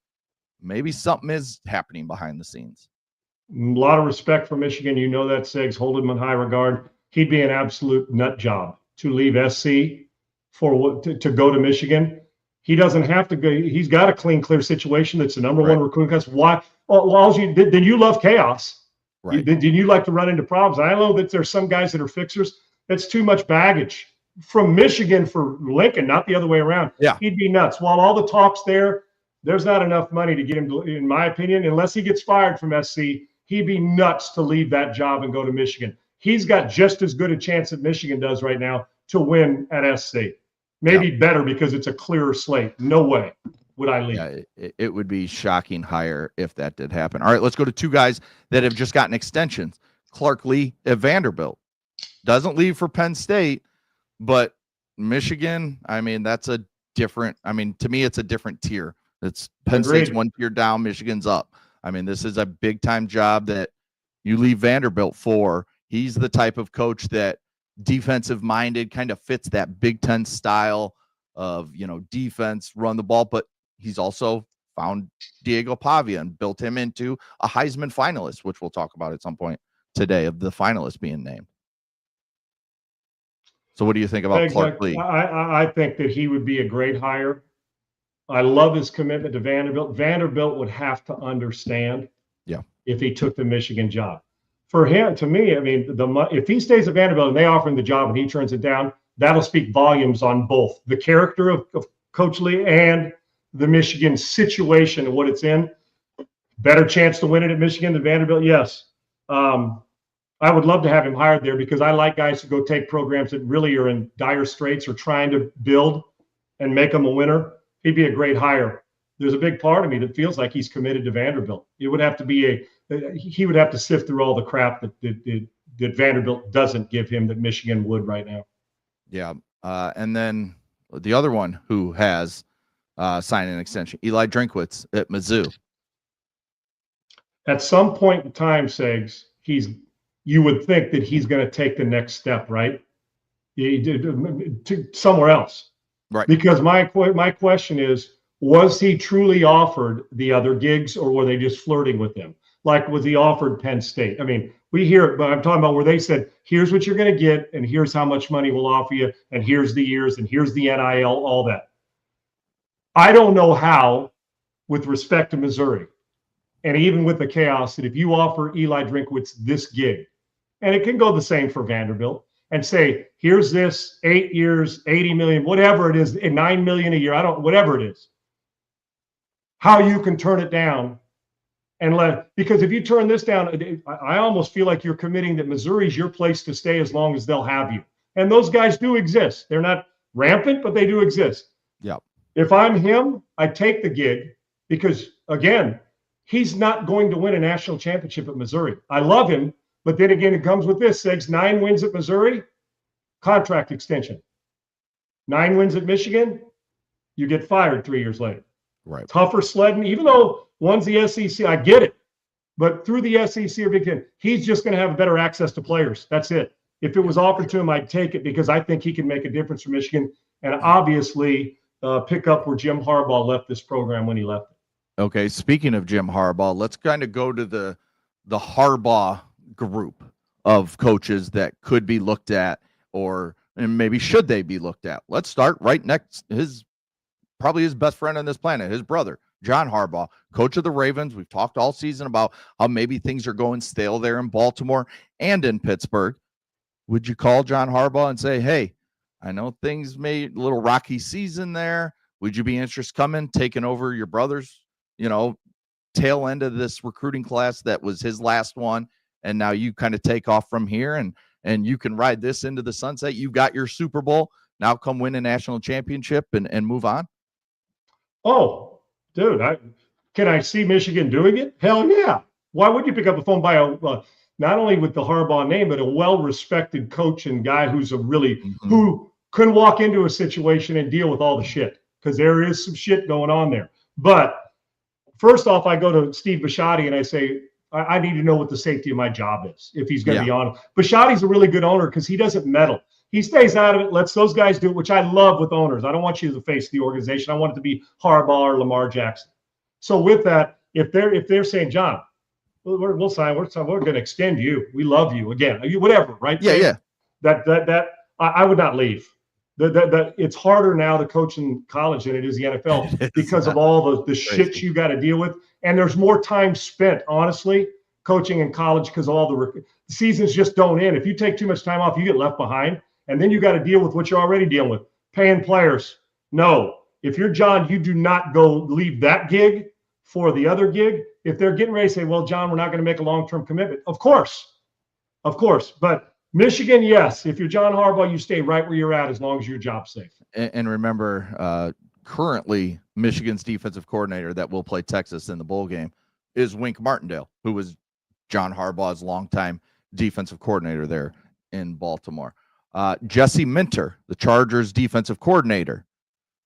maybe something is happening behind the scenes. A lot of respect for Michigan. You know that, Segs. Hold him in high regard. He'd be an absolute nut job to leave SC to go to Michigan. He doesn't have to go. He's got a clear situation. That's the number one recruiting class. Why? Well, then you love chaos. Right. Did you like to run into problems? I know that there's some guys that are fixers. That's too much baggage from Michigan for Lincoln, not the other way around. Yeah. He'd be nuts. While all the talk's there's not enough money to get him to, in my opinion, unless he gets fired from SC, he'd be nuts to leave that job and go to Michigan. He's got just as good a chance as Michigan does right now to win at SC. Maybe better because it's a clearer slate. No way would I leave. Yeah, it would be shocking higher if that did happen. All right, let's go to two guys that have just gotten extensions. Clark Lee at Vanderbilt. Doesn't leave for Penn State, but Michigan, I mean, to me, it's a different tier. It's Penn State's one tier down, Michigan's up. I mean, this is a big time job that you leave Vanderbilt for. He's the type of coach that defensive minded, kind of fits that Big Ten style of, defense, run the ball, but he's also found Diego Pavia and built him into a Heisman finalist, which we'll talk about at some point today, of the finalists being named. So what do you think about Clark Lee? I think that he would be a great hire. I love his commitment to Vanderbilt. Vanderbilt would have to understand if he took the Michigan job. For him, to me, I mean, if he stays at Vanderbilt and they offer him the job and he turns it down, that'll speak volumes on both the character of Coach Lee and the Michigan situation and what it's in. Better chance to win it at Michigan than Vanderbilt? Yes. I would love to have him hired there because I like guys who go take programs that really are in dire straits or trying to build and make them a winner. He'd be a great hire. There's a big part of me that feels like he's committed to Vanderbilt. It would have to be he would have to sift through all the crap that Vanderbilt doesn't give him that Michigan would right now. Yeah. And then the other one who has signed an extension, Eli Drinkwitz at Mizzou. At some point in time, Segs, you would think that he's going to take the next step, right? To somewhere else. Right. Because my question is, was he truly offered the other gigs or were they just flirting with him? Like, was he offered Penn State? I mean, we hear it, but I'm talking about where they said, here's what you're going to get, and here's how much money we'll offer you, and here's the years, and here's the NIL, all that. I don't know how, with respect to Missouri, and even with the chaos, that if you offer Eli Drinkwitz this gig, and it can go the same for Vanderbilt, and say, here's this 8 years, 80 million, whatever it is, and $9 million a year, whatever it is, how you can turn it down. Because if you turn this down, I almost feel like you're committing that Missouri's your place to stay as long as they'll have you. And those guys do exist. They're not rampant, but they do exist. Yeah. If I'm him, I take the gig because, again, he's not going to win a national championship at Missouri. I love him, but then again, it comes with this, 9 wins at Missouri, contract extension. 9 wins at Michigan, you get fired 3 years later. Right. Tougher sledding, even though one's the SEC, I get it. But through the SEC or Big Ten, he's just going to have better access to players. That's it. If it was offered to him, I'd take it because I think he can make a difference for Michigan and obviously pick up where Jim Harbaugh left this program when he left it. Okay, speaking of Jim Harbaugh, let's kind of go to the Harbaugh group of coaches that could be looked at and maybe should they be looked at. Let's start right next probably his best friend on this planet, his brother, John Harbaugh, coach of the Ravens. We've talked all season about how maybe things are going stale there in Baltimore and in Pittsburgh. Would you call John Harbaugh and say, hey, I know things made a little rocky season there. Would you be interested coming, taking over your brother's, tail end of this recruiting class that was his last one, and now you kind of take off from here and you can ride this into the sunset? You got your Super Bowl. Now come win a national championship and move on? Oh, dude, can I see Michigan doing it? Hell yeah. Why would you pick up the phone by not only with the Harbaugh name, but a well-respected coach and guy who's who couldn't walk into a situation and deal with all the shit, because there is some shit going on there. But first off, I go to Steve Bisciotti and I say, I need to know what the safety of my job is if he's going to be on. Bisciotti's a really good owner because he doesn't meddle. He stays out of it, lets those guys do it, which I love with owners. I don't want you to face the organization. I want it to be Harbaugh or Lamar Jackson. So with that, if they're saying, John, we'll sign, we're going to extend you. We love you again, whatever, right? Yeah. That I would not leave. It's harder now to coach in college than it is the NFL because of all the shit you got to deal with. And there's more time spent, honestly, coaching in college because all the seasons just don't end. If you take too much time off, you get left behind. And then you got to deal with what you're already dealing with. Paying players. No. If you're John, you do not go leave that gig for the other gig. If they're getting ready to say, well, John, we're not going to make a long-term commitment. Of course. But Michigan, yes. If you're John Harbaugh, you stay right where you're at as long as your job's safe. And remember, currently Michigan's defensive coordinator that will play Texas in the bowl game is Wink Martindale, who was John Harbaugh's longtime defensive coordinator there in Baltimore. Jesse Minter, the Chargers defensive coordinator.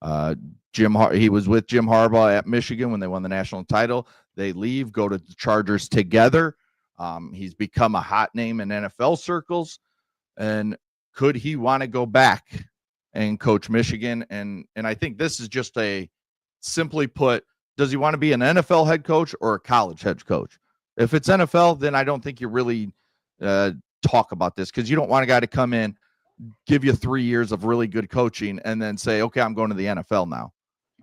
He was with Jim Harbaugh at Michigan when they won the national title. They leave, go to the Chargers together. He's become a hot name in NFL circles. And could he want to go back and coach Michigan? And I think this is just simply put, does he want to be an NFL head coach or a college head coach? If it's NFL, then I don't think you really talk about this, because you don't want a guy to come in, give you 3 years of really good coaching, and then say, okay, I'm going to the NFL now.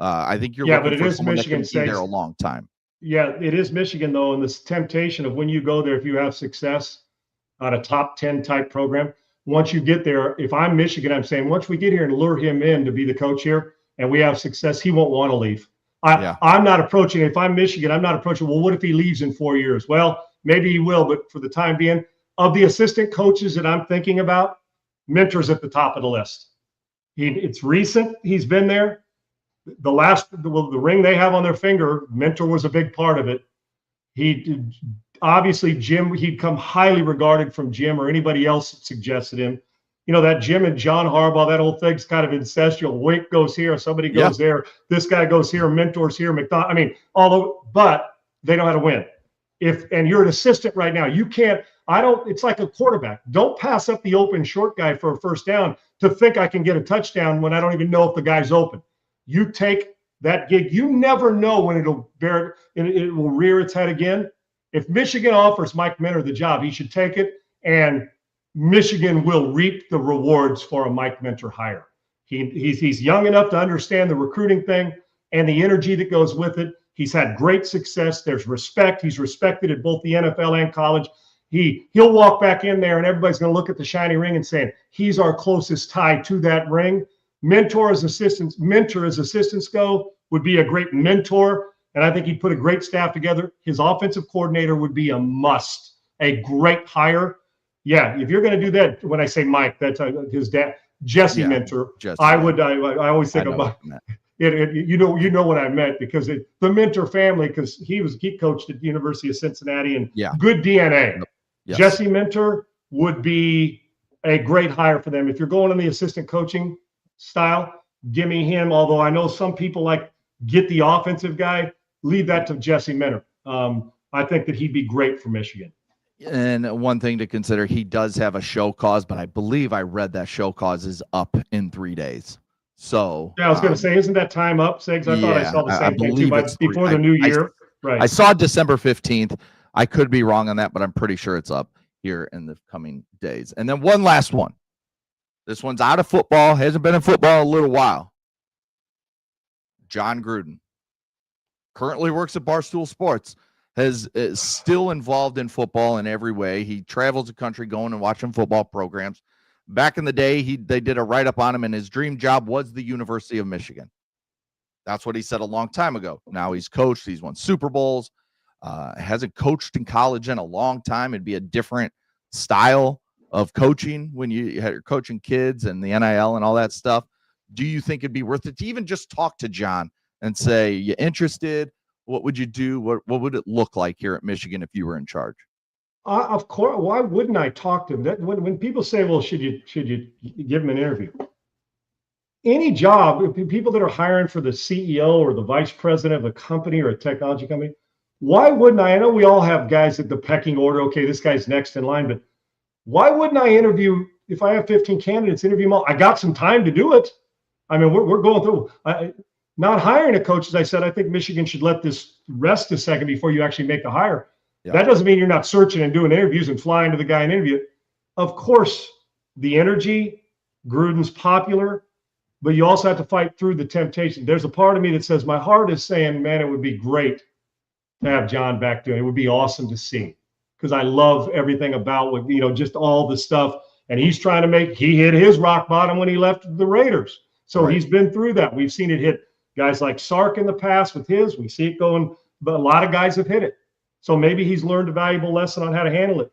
I think you're looking for someone that can be there a long time. Yeah, it is Michigan, though, and this temptation of when you go there, if you have success on a top 10 type program, once you get there, if I'm Michigan, I'm saying once we get here and lure him in to be the coach here and we have success, he won't want to leave. I'm not approaching, if I'm Michigan, I'm not approaching, well, what if he leaves in 4 years? Well, maybe he will, but for the time being, of the assistant coaches that I'm thinking about, Minter's at the top of the list. It's recent. He's been there. The ring they have on their finger, Minter was a big part of it. Obviously, Jim, he'd come highly regarded from Jim or anybody else that suggested him. That Jim and John Harbaugh, that whole thing's kind of incestual. Wink goes here, somebody goes there, this guy goes here, Mentor's here, McDonald. But they know how to win. And you're an assistant right now, you can't. It's like a quarterback. Don't pass up the open short guy for a first down to think I can get a touchdown when I don't even know if the guy's open. You take that gig. You never know when it will rear its head again. If Michigan offers Mike Minter the job, he should take it, and Michigan will reap the rewards for a Mike Minter hire. He's young enough to understand the recruiting thing and the energy that goes with it. He's had great success. There's respect. He's respected at both the NFL and college. He'll walk back in there and everybody's going to look at the shiny ring and saying, he's our closest tie to that ring. Mentor as assistants go would be a great mentor. And I think he'd put a great staff together. His offensive coordinator would be a must, a great hire. Yeah, if you're going to do that, when I say Mike, that's his dad, Jesse Minter. I always think about it. You know what I meant, because the Minter family, because he coached at the University of Cincinnati and good DNA. Yes. Jesse Minter would be a great hire for them. If you're going in the assistant coaching style, give me him. Although I know some people get the offensive guy, leave that to Jesse Minter. I think that he'd be great for Michigan. And one thing to consider, he does have a show cause, but I believe I read that show cause is up in 3 days. So I was going to say, isn't that time up, Segs? I thought I saw the same thing too, before the new year. Right. I saw December 15th. I could be wrong on that, but I'm pretty sure it's up here in the coming days. And then one last one. This one's out of football, hasn't been in football in a little while. John Gruden, currently works at Barstool Sports, is still involved in football in every way. He travels the country going and watching football programs. Back in the day, they did a write-up on him, and his dream job was the University of Michigan. That's what he said a long time ago. Now he's coached. He's won Super Bowls. Hasn't coached in college in a long time. It'd be a different style of coaching when you're coaching kids and the NIL and all that stuff. Do you think it'd be worth it to even just talk to John and say, you interested? What would you do? What would it look like here at Michigan if you were in charge? Of course. Why wouldn't I talk to him? When people say, well, should you give him an interview? Any job, people that are hiring for the CEO or the vice president of a company or a technology company, why wouldn't I know we all have guys at the pecking order. Okay, this guy's next in line, but why wouldn't I interview, if I have 15 candidates, interview them all? I got some time to do it. I mean, we're going through, not hiring a coach, as I said, I think Michigan should let this rest a second before you actually make the hire. Yeah. That doesn't mean you're not searching and doing interviews and flying to the guy and interview. Of course, the energy, Gruden's popular, but you also have to fight through the temptation. There's a part of me that says my heart is saying, man, it would be great to have John back doing it. It would be awesome to see, because I love everything about what, just all the stuff. And he's trying to he hit his rock bottom when he left the Raiders. So right. He's been through that. We've seen it hit guys like Sark in the past with his. We see it going, but a lot of guys have hit it. So maybe he's learned a valuable lesson on how to handle it.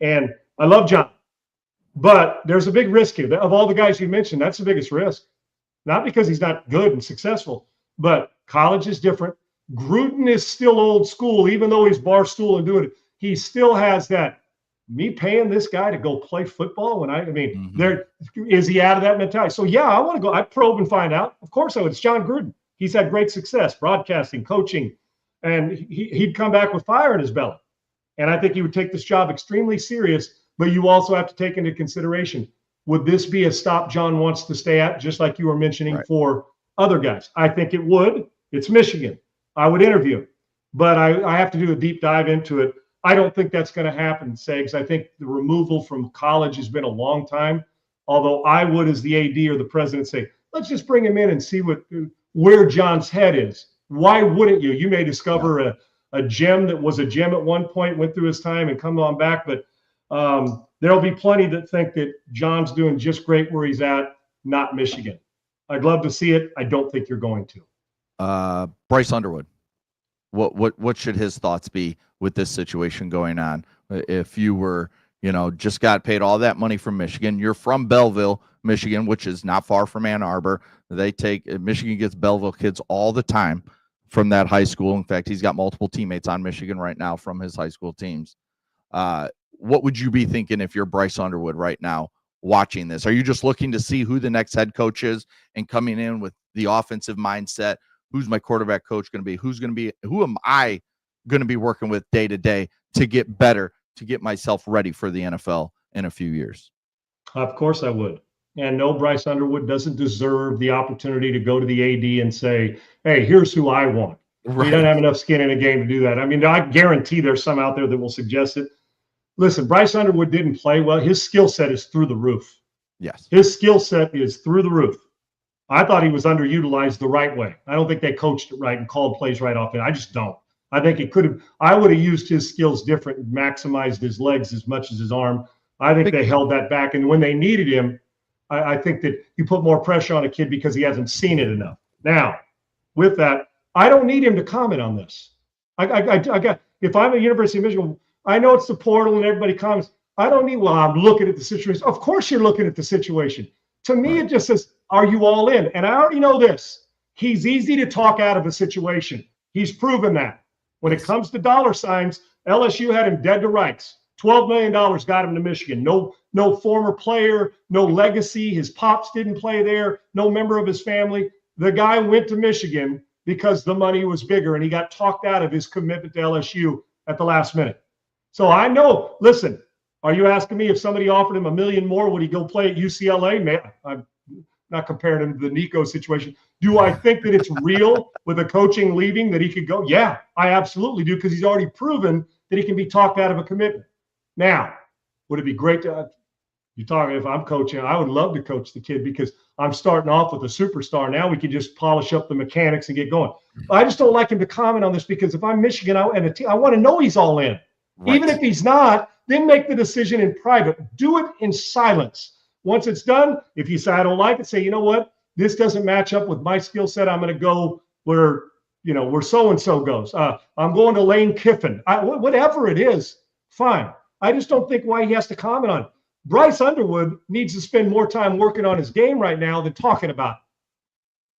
And I love John, but there's a big risk here. Of all the guys you mentioned, that's the biggest risk. Not because he's not good and successful, but college is different. Gruden is still old school, even though he's Barstool and doing it. He still has that, me paying this guy to go play football when there is he out of that mentality? So yeah, I want to go. I probe and find out. Of course I would. It's John Gruden. He's had great success, broadcasting, coaching, and he'd come back with fire in his belly. And I think he would take this job extremely serious, but you also have to take into consideration, would this be a stop John wants to stay at, just like you were mentioning right. for other guys? I think it would. It's Michigan. I would interview him, but I have to do a deep dive into it. I don't think that's going to happen, Segs. I think the removal from college has been a long time, although I would, as the AD or the president, say, let's just bring him in and see where John's head is. Why wouldn't you? You may discover a gem that was a gem at one point, went through his time and come on back, but there'll be plenty that think that John's doing just great where he's at, not Michigan. I'd love to see it. I don't think you're going to. Bryce Underwood, what should his thoughts be with this situation going on? If you were, just got paid all that money from Michigan, you're from Belleville, Michigan, which is not far from Ann Arbor. Michigan gets Belleville kids all the time from that high school. In fact, he's got multiple teammates on Michigan right now from his high school teams. What would you be thinking if you're Bryce Underwood right now watching this? Are you just looking to see who the next head coach is and coming in with the offensive mindset? Who's my quarterback coach going to be? Who am I going to be working with day to day to get better, to get myself ready for the NFL in a few years? Of course I would. And no, Bryce Underwood doesn't deserve the opportunity to go to the AD and say, hey, here's who I want. Right. He doesn't have enough skin in the game to do that. I mean, I guarantee there's some out there that will suggest it. Listen, Bryce Underwood didn't play well. His skill set is through the roof. Yes. His skill set is through the roof. I thought he was underutilized the right way. I don't think they coached it right and called plays right off it. I just don't. I think it could have. I would have used his skills different and maximized his legs as much as his arm. I think they held that back. And when they needed him, I think that you put more pressure on a kid because he hasn't seen it enough. Now, with that, I don't need him to comment on this. I got. If I'm at University of Michigan, I know it's the portal and everybody comments. I don't need. Well, I'm looking at the situation. Of course, you're looking at the situation. To me, it just says, are you all in? And I already know this. He's easy to talk out of a situation. He's proven that. When it comes to dollar signs, LSU had him dead to rights. $12 million got him to Michigan. No former player, no legacy. His pops didn't play there. No member of his family. The guy went to Michigan because the money was bigger, and he got talked out of his commitment to LSU at the last minute. So I know, listen, are you asking me if somebody offered him $1 million more, would he go play at UCLA? Man, I'm not comparing him to the Nico situation. Do I think that it's real with a coaching leaving that he could go? Yeah, I absolutely do, because he's already proven that he can be talked out of a commitment. Now, would it be great to you talking if I'm coaching? I would love to coach the kid because I'm starting off with a superstar. Now we can just polish up the mechanics and get going. I just don't like him to comment on this because if I'm Michigan I want to know he's all in. Right. Even if he's not, then make the decision in private. Do it in silence. Once it's done, if you say I don't like it, say, you know what? This doesn't match up with my skill set. I'm going to go where so-and-so goes. I'm going to Lane Kiffin. Whatever it is, fine. I just don't think why he has to comment on it. Bryce Underwood needs to spend more time working on his game right now than talking about it.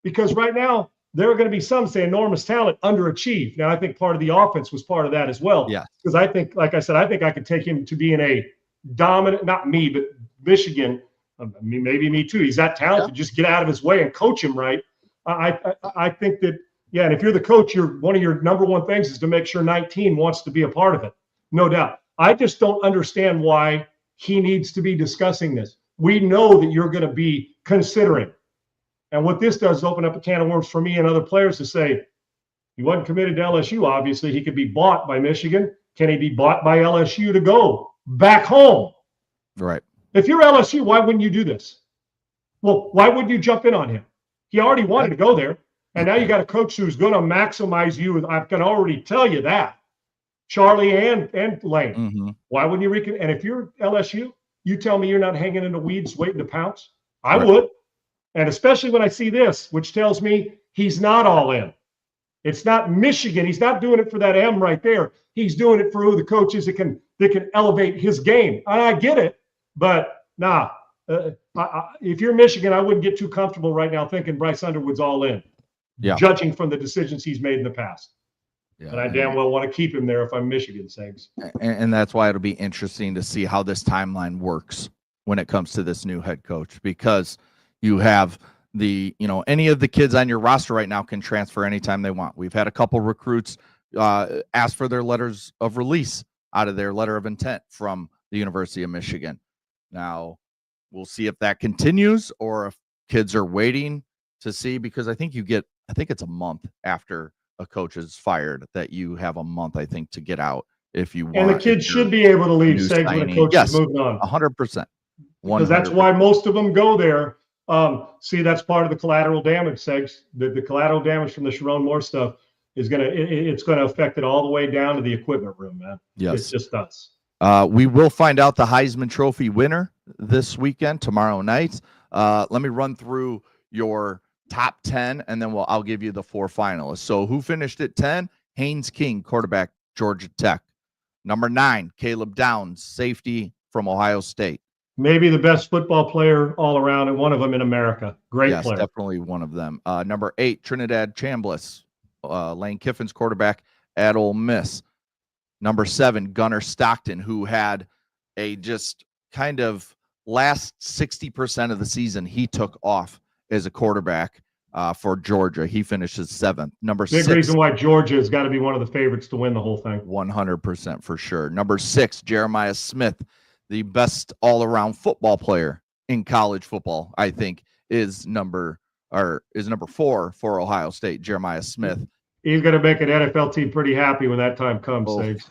Because right now, there are going to be some say enormous talent underachieved. Now, I think part of the offense was part of that as well. Yeah. Because I think, like I said, I think I could take him to being a dominant, not me, but Michigan. Maybe me too. He's that talented. Just get out of his way and coach him right. I think that, yeah, and if you're the coach, one of your number one things is to make sure 19 wants to be a part of it. No doubt. I just don't understand why he needs to be discussing this. We know that you're going to be considering. And what this does is open up a can of worms for me and other players to say, he wasn't committed to LSU. Obviously, he could be bought by Michigan. Can he be bought by LSU to go back home? Right. If you're LSU, why wouldn't you do this? Well, why wouldn't you jump in on him? He already wanted to go there. And now you got a coach who's going to maximize you. I can already tell you that. Charlie and Lane. Mm-hmm. Why wouldn't you and if you're LSU, you tell me you're not hanging in the weeds waiting to pounce? I would. And especially when I see this, which tells me he's not all in. It's not Michigan. He's not doing it for that M right there. He's doing it for who the coaches that can elevate his game. And I get it, but if you're Michigan, I wouldn't get too comfortable right now thinking Bryce Underwood's all in. Yeah. Judging from the decisions he's made in the past. Yeah, and I damn well want to keep him there if I'm Michigan, Sags. And that's why it'll be interesting to see how this timeline works when it comes to this new head coach, because you have any of the kids on your roster right now can transfer anytime they want. We've had a couple recruits ask for their letters of release out of their letter of intent from the University of Michigan. Now, we'll see if that continues or if kids are waiting to see, because I think it's a month after a coach is fired that you have a month, I think, to get out if you want. And the kids should be able to leave, Sags, when a coach is moving on. 100%. Because that's why most of them go there. See, that's part of the collateral damage, Sags. The collateral damage from the Sharon Moore stuff is it's gonna affect it all the way down to the equipment room, man. Yes. It's just us. We will find out the Heisman Trophy winner this weekend, tomorrow night. Let me run through your top 10, and then I'll give you the 4 finalists. So who finished at 10? Haynes King, quarterback, Georgia Tech. Number 9, Caleb Downs, safety from Ohio State. Maybe the best football player all around, and one of them in America. Great player. Definitely one of them. Number 8, Trinidad Chambliss, Lane Kiffin's quarterback at Ole Miss. Number 7, Gunnar Stockton, who had a just kind of last 60% of the season he took off as a quarterback for Georgia. He finishes 7th. Number 6. Big reason why Georgia has got to be one of the favorites to win the whole thing. 100% for sure. Number 6, Jeremiah Smith, the best all-around football player in college football, I think, is number 4 for Ohio State, Jeremiah Smith. He's going to make an NFL team pretty happy when that time comes, Sags.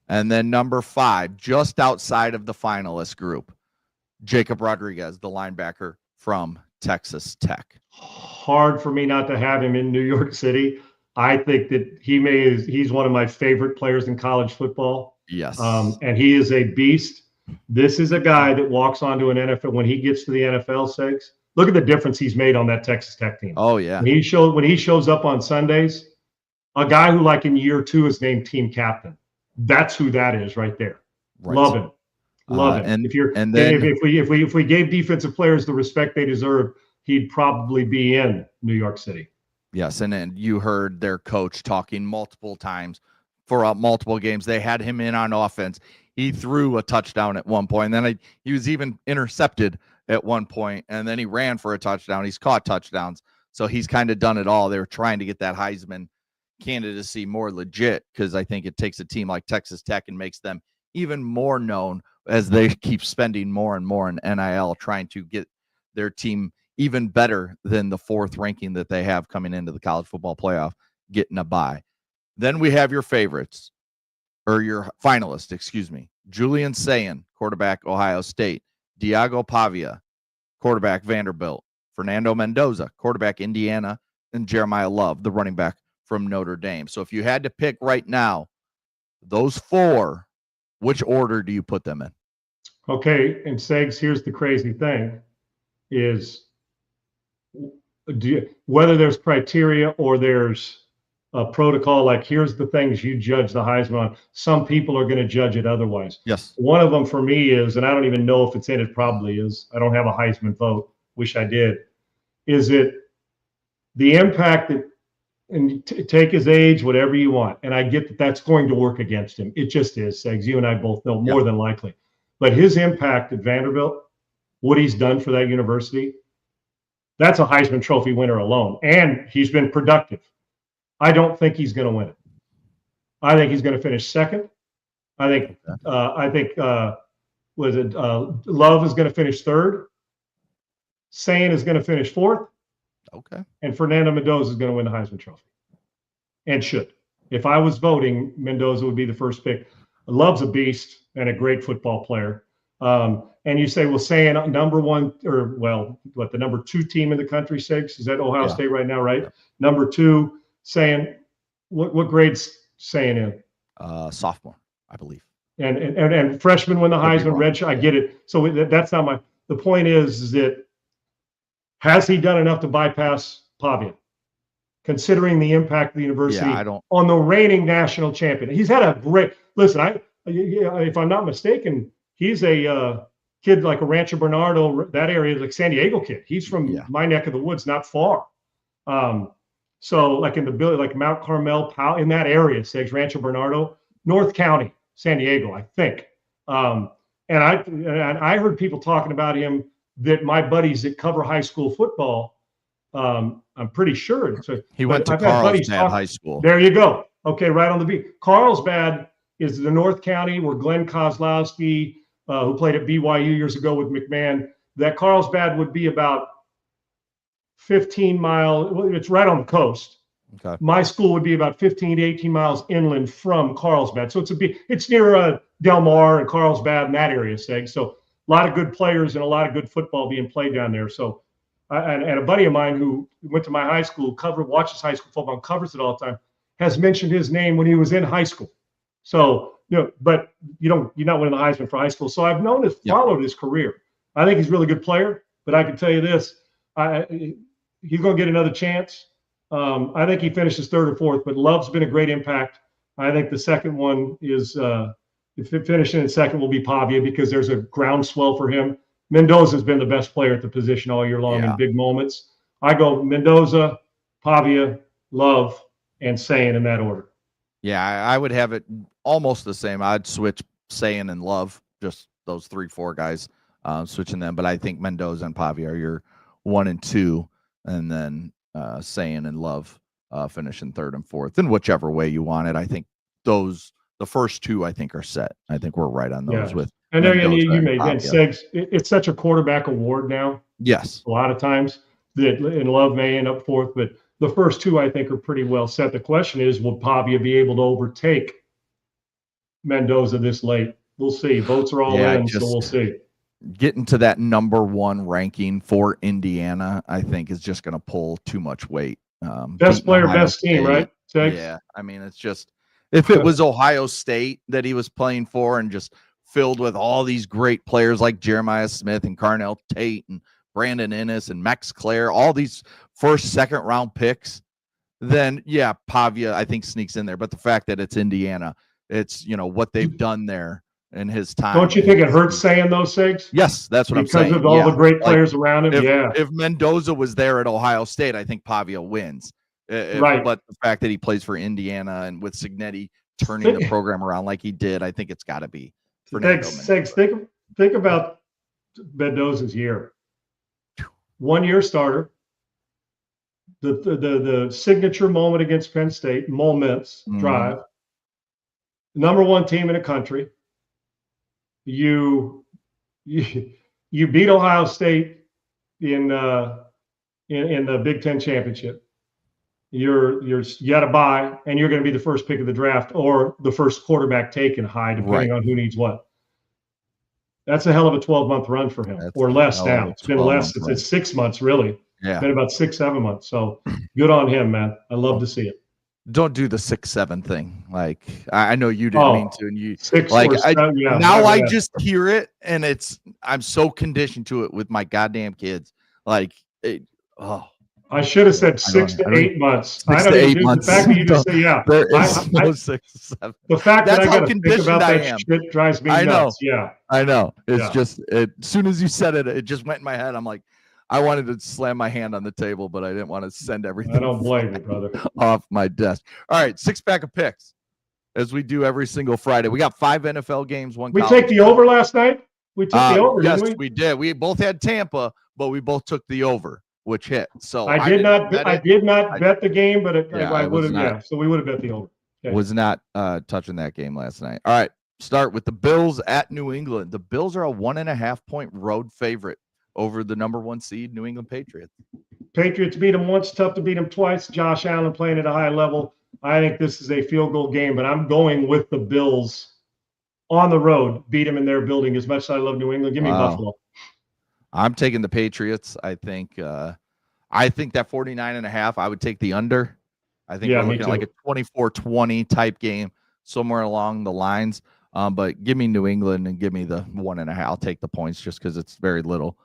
And then number 5, just outside of the finalist group, Jacob Rodriguez, the linebacker from Texas Tech. Hard for me not to have him in New York City. I think that he's one of my favorite players in college football. Yes. And he is a beast. This is a guy that walks onto an NFL when he gets to the NFL, Sags. Look at the difference he's made on that Texas Tech team. Oh, yeah. When he shows up on Sundays, a guy who like in year 2 is named team captain. That's who that is right there. Right. Love him. Love him. If we gave defensive players the respect they deserve, he'd probably be in New York City. Yes, and then you heard their coach talking multiple times for multiple games. They had him in on offense. He threw a touchdown at one point, and then he was even intercepted at one point, and then he ran for a touchdown. He's caught touchdowns, so he's kind of done it all. They were trying to get that Heisman candidacy more legit, because I think it takes a team like Texas Tech and makes them even more known as they keep spending more and more in NIL, trying to get their team even better than the 4th ranking that they have coming into the college football playoff, getting a bye. Then we have your favorites, or your finalists, excuse me. Julian Sayin, quarterback, Ohio State. Diago Pavia, quarterback, Vanderbilt. Fernando Mendoza, quarterback, Indiana, and Jeremiah Love, the running back from Notre Dame. So if you had to pick right now, those four, which order do you put them in? Okay, and Segs, here's the crazy thing is whether there's criteria or there's a protocol, like here's the things you judge the Heisman on. Some people are going to judge it otherwise. Yes. One of them for me is, and I don't even know if it's in it, probably is, I don't have a Heisman vote, wish I did, is it the impact that, and take his age, whatever you want. And I get that that's going to work against him. It just is, Segs. You and I both know more than likely. But his impact at Vanderbilt, what he's done for that university, that's a Heisman Trophy winner alone. And he's been productive. I don't think he's going to win it. I think he's going to finish second. I think Love is going to finish third. Sayin is going to finish fourth. Okay. And Fernando Mendoza is going to win the Heisman Trophy. And should. If I was voting, Mendoza would be the first pick. Love's a beast and a great football player. And you say, well, Sayin number one, or well, what, the number 2 team in the country, Segs? Is that Ohio State right now, right? Yeah. Number 2, Sayin, what grade's Sayin in? Sophomore, I believe. And freshmen win the Heisman, redshirt. I get it. So that's not the point is that has he done enough to bypass Pavia, considering the impact of the university on the reigning national champion? He's had a great, listen, if I'm not mistaken, he's a kid like a Rancho Bernardo, that area, like San Diego kid. He's from my neck of the woods, not far. So like in the like Mount Carmel, in that area, Segs, Rancho Bernardo, North County, San Diego, I think. And I heard people talking about him that my buddies that cover high school football, I'm pretty sure. So he went to Carlsbad High School. There you go. Okay, right on the beat. Carlsbad is the North County where Glenn Kozlowski, who played at BYU years ago with McMahon, that Carlsbad would be about 15 miles. It's right on the coast. Okay. My school would be about 15 to 18 miles inland from Carlsbad. So it's near Del Mar and Carlsbad and that area, Seg. So a lot of good players and a lot of good football being played down there. So, and a buddy of mine who went to my high school, watches high school football and covers it all the time, has mentioned his name when he was in high school. So, but you're not winning the Heisman for high school. So I've followed his career. I think he's a really good player, but I can tell you this, he's going to get another chance. I think he finishes third or fourth, but Love's been a great impact. I think the second one is, finishing in second will be Pavia because there's a groundswell for him. Mendoza's been the best player at the position all year long in big moments. I go Mendoza, Pavia, Love, and Sayin in that order. Yeah, I would have it almost the same. I'd switch Sayin and Love, just those 3-4 guys, switching them. But I think Mendoza and Pavia are your 1 and 2, and then Sayin and Love finishing third and fourth, in whichever way you want it. I think the first 2 I think are set. I think we're right on those with. And there you made that Segs. It's such a quarterback award now. Yes, a lot of times that in Love may end up fourth, but the first 2 I think are pretty well set. The question is, will Pavia be able to overtake Mendoza this late? We'll see. Votes are all in, so we'll see. Getting to that number 1 ranking for Indiana, I think, is just going to pull too much weight. Best player, best team, right? Segs? Yeah, I mean, it's just, if it was Ohio State that he was playing for and just filled with all these great players like Jeremiah Smith and Carnell Tate and Brandon Ennis and Max Clare, all these first, second round picks, then Pavia, I think, sneaks in there. But the fact that it's Indiana, it's, what they've done there in his time. Don't you think it hurts saying those things? Yes, that's what I'm saying. Because of all the great players around him, If Mendoza was there at Ohio State, I think Pavia wins. Right. But the fact that he plays for Indiana and with Cignetti turning the program around like he did, I think it's got to be Fernando Mendoza. Think about Mendoza's year. 1 year starter. The signature moment against Penn State, moments drive. Number 1 team in the country. You beat Ohio State in the Big Ten championship. You got to bye, and you're going to be the first pick of the draft or the first quarterback taken high, depending on who needs what. That's a hell of a 12-month run for him, or less now. It's been less. It's 6 months, really. Yeah. Been about 6-7 months. So good on him, man. I love to see it. Don't do the 6-7 thing. Like I know you didn't mean to, and you 6 like or 7. Yeah, now I yeah. just hear it, and I'm so conditioned to it with my goddamn kids. Like, I should have said 6 to 8 months. 6 I know to you 8 do. months. The fact that you just say, yeah. There is no 6-7. The fact That's that I how got to think conditioned about I that am. shit drives me I know. nuts. Yeah. I know. It's Yeah. just as soon as you said it, it just went in my head. I'm like, I wanted to slam my hand on the table, but I didn't want to send everything I don't blame you, brother. off my desk. All right, 6-pack of picks, as we do every single Friday. We got 5 NFL games, 1 We college. take the over last night? We took the over, yes, didn't we? we did. We both had Tampa, but we both took the over, which hit. So I did not bet the game, but I would have. Yeah, so we would have bet the over. Okay. Was not touching that game last night. All right, start with the Bills at New England. The Bills are a 1.5-point road favorite over the number 1 seed New England Patriots. Patriots beat them once, tough to beat them twice. Josh Allen playing at a high level. I think this is a field goal game, but I'm going with the Bills on the road. Beat them in their building. As much as I love New England, give me Buffalo. I'm taking the Patriots. I think that 49.5, I would take the under. I think we're looking at like a 24-20 type game, somewhere along the lines. But give me New England and give me the 1.5. I'll take the points just because it's very little.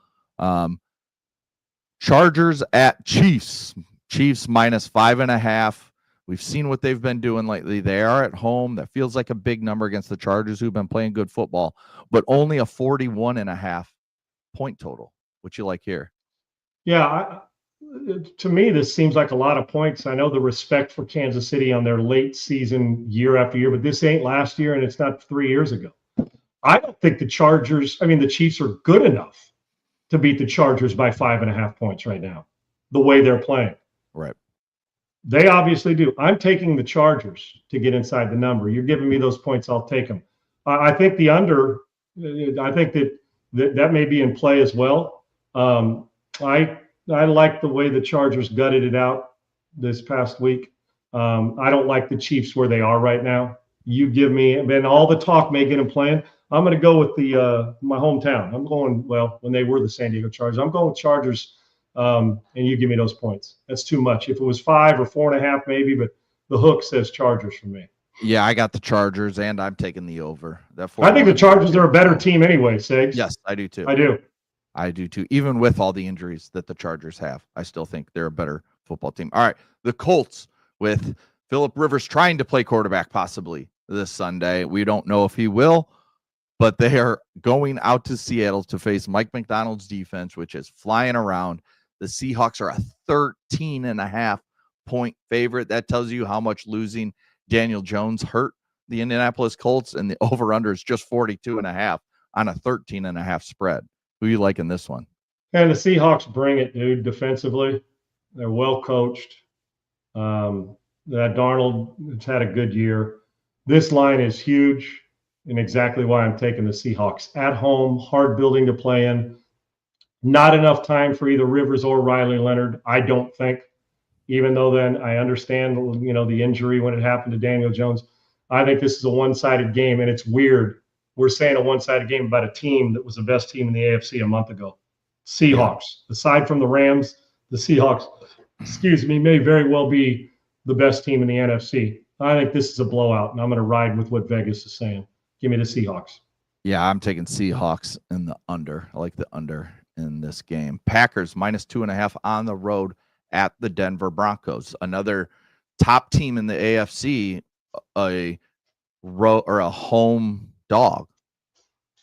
Chargers at Chiefs. Chiefs minus 5.5. We've seen what they've been doing lately. They are at home. That feels like a big number against the Chargers, who've been playing good football, but only a 41.5 point total. What you like here? Yeah, to me, this seems like a lot of points. I know the respect for Kansas City on their late season year after year, but this ain't last year and it's not 3 years ago. I don't think the Chiefs are good enough to beat the Chargers by 5.5 points right now, the way they're playing. Right. They obviously do. I'm taking the Chargers to get inside the number. You're giving me those points, I'll take them. I think the under, I think that may be in play as well. I like the way the Chargers gutted it out this past week. I don't like the Chiefs where they are right now. You give me, and all the talk may get them playing. I'm going to go with my hometown. I'm going, when they were the San Diego Chargers. I'm going with Chargers, and you give me those points. That's too much. If it was 5 or 4.5 maybe, but the hook says Chargers for me. Yeah, I got the Chargers, and I'm taking the over. I think the Chargers are a better team anyway, Segs. Yes, I do too. I do too. Even with all the injuries that the Chargers have, I still think they're a better football team. All right, the Colts with Phillip Rivers trying to play quarterback possibly this Sunday. We don't know if he will, but they are going out to Seattle to face Mike McDonald's defense, which is flying around. The Seahawks are a 13.5 point favorite. That tells you how much losing Daniel Jones hurt the Indianapolis Colts, and the over-under is just 42.5 on a 13.5 spread. Who you like in this one? And the Seahawks bring it, dude, defensively. They're well coached. That Darnold has had a good year. This line is huge, and exactly why I'm taking the Seahawks. At home, hard building to play in. Not enough time for either Rivers or Riley Leonard, I don't think. Even though then I understand, the injury when it happened to Daniel Jones. I think this is a one-sided game, and it's weird. We're saying a one-sided game about a team that was the best team in the AFC a month ago. Seahawks. Yeah. Aside from the Rams, the Seahawks, may very well be the best team in the NFC. I think this is a blowout, and I'm going to ride with what Vegas is saying. Give me the Seahawks. Yeah, I'm taking Seahawks in the under. I like the under in this game. Packers minus 2.5 on the road at the Denver Broncos. Another top team in the AFC, a home dog.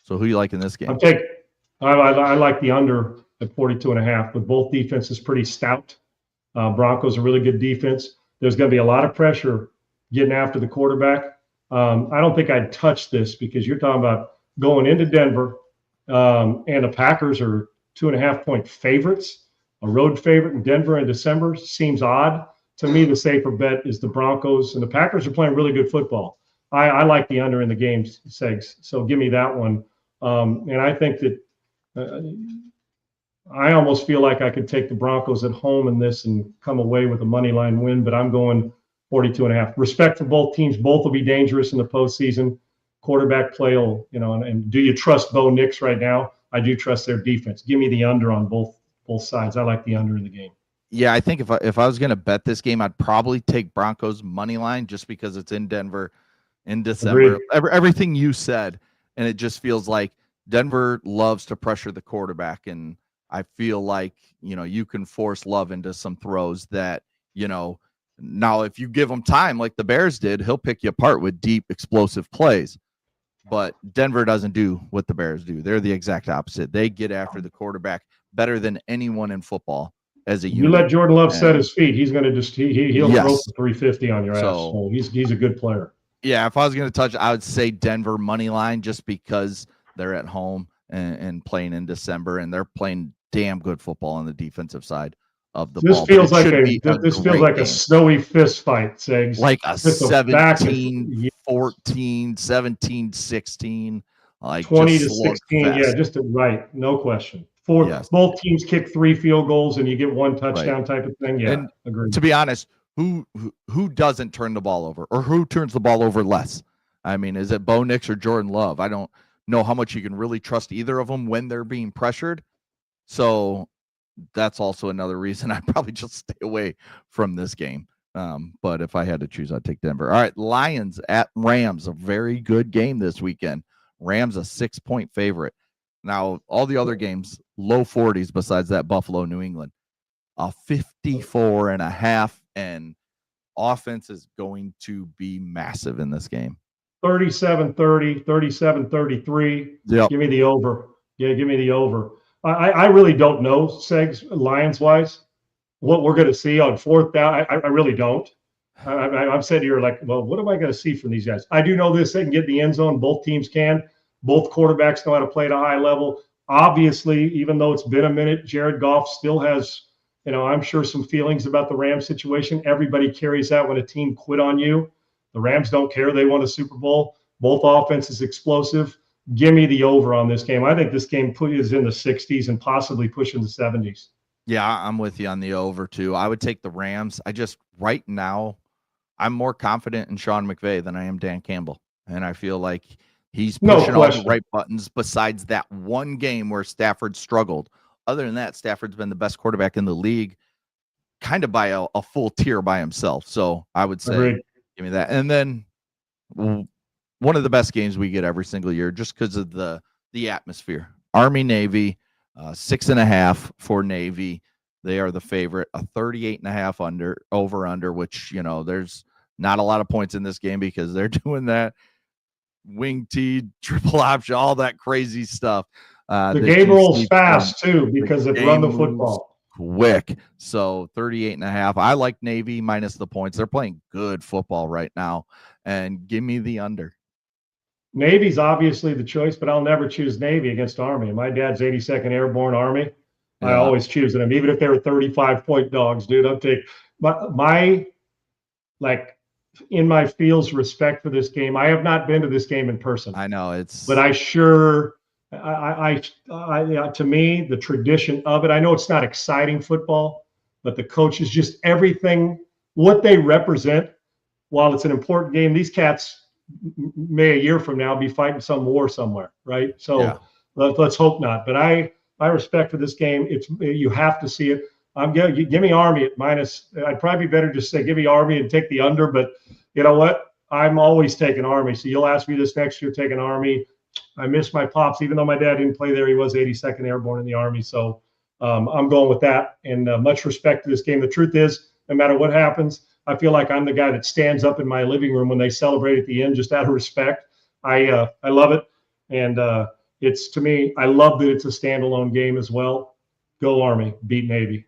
So who you like in this game? I like the under at 42.5, but both defenses pretty stout. Broncos a really good defense. There's going to be a lot of pressure getting after the quarterback. I don't think I'd touch this because you're talking about going into Denver, and the Packers are 2.5 point favorites. A road favorite in Denver in December seems odd. To me, the safer bet is the Broncos, and the Packers are playing really good football. I like the under in the game, Segs, so give me that one. And I think that I almost feel like I could take the Broncos at home in this and come away with a money line win, but I'm going 42.5. Respect for both teams. Both will be dangerous in the postseason. Quarterback play will, and do you trust Bo Nix right now? I do trust their defense. Give me the under on both both sides. I like the under in the game. Yeah, I think if I was going to bet this game, I'd probably take Broncos money line just because it's in Denver in December. Everything you said, and it just feels like Denver loves to pressure the quarterback, and I feel like, you can force Love into some throws that, now if you give him time like the Bears did, he'll pick you apart with deep, explosive plays. But Denver doesn't do what the Bears do. They're the exact opposite. They get after the quarterback better than anyone in football as a unit. You let Jordan Love set his feet, he's going to just he'll Yes. throw for 350 on your ass. So he's a good player. Yeah, if I was going to touch, I would say Denver money line just because they're at home and playing in December, and they're playing damn good football on the defensive side of the ball. This feels like a snowy fist fight, Segs. Like a 17-14, 17-16, like 20-16. Yeah, just right. No question. Both teams kick 3 field goals and you get 1 touchdown type of thing. Yeah, and agreed. To be honest, who doesn't turn the ball over, or who turns the ball over less? I mean, is it Bo Nix or Jordan Love? I don't know how much you can really trust either of them when they're being pressured. So that's also another reason I'd probably just stay away from this game. But if I had to choose, I'd take Denver. All right, Lions at Rams, a very good game this weekend. Rams a 6-point favorite. Now, all the other games, low 40s besides that Buffalo, New England. A 54.5, and offense is going to be massive in this game. 37-30, 37-33. Yep. Give me the over. Yeah, give me the over. I really don't know, Segs, Lions-wise, what we're going to see on 4th down. I really don't. I'm sitting here like, well, what am I going to see from these guys? I do know this. They can get in the end zone. Both teams can. Both quarterbacks know how to play at a high level. Obviously, even though it's been a minute, Jared Goff still has, I'm sure some feelings about the Rams situation. Everybody carries that when a team quit on you. The Rams don't care. They won a Super Bowl. Both offenses explosive. Give me the over on this game. I think this game is in the 60s and possibly pushing the 70s. Yeah, I'm with you on the over too. I would take the Rams. Right now, I'm more confident in Sean McVay than I am Dan Campbell. And I feel like he's pushing all the right buttons besides that one game where Stafford struggled. Other than that, Stafford's been the best quarterback in the league, kind of by a full tier by himself. So I would say, give me that. And then one of the best games we get every single year just because of the atmosphere. Army-Navy, 6.5 for Navy. They are the favorite. A 38.5 over-under, which, there's not a lot of points in this game because they're doing that wing T, triple option, all that crazy stuff. The game rolls fast, too, because they run the football. Quick. So 38.5. I like Navy minus the points. They're playing good football right now. And give me the under. Navy's obviously the choice, but I'll never choose Navy against Army. My dad's 82nd Airborne Army. Yeah. I always choose them, even if they were 35-point dogs, dude. I'll take my in my feels respect for this game. I have not been to this game in person. I know but I to me, the tradition of it, I know it's not exciting football, but the coaches, just everything, what they represent, while it's an important game, these cats may a year from now be fighting some war somewhere, right? So let's hope not. But I respect for this game. You have to see it. Give me Army at minus. I'd probably be better just say give me Army and take the under. But you know what? I'm always taking Army. So you'll ask me this next year, taking Army. I miss my pops, even though my dad didn't play there. He was 82nd Airborne in the Army. So I'm going with that. And much respect to this game. The truth is, no matter what happens, I feel like I'm the guy that stands up in my living room when they celebrate at the end, just out of respect. I love it. And it's, to me, I love that it's a standalone game as well. Go Army, beat Navy.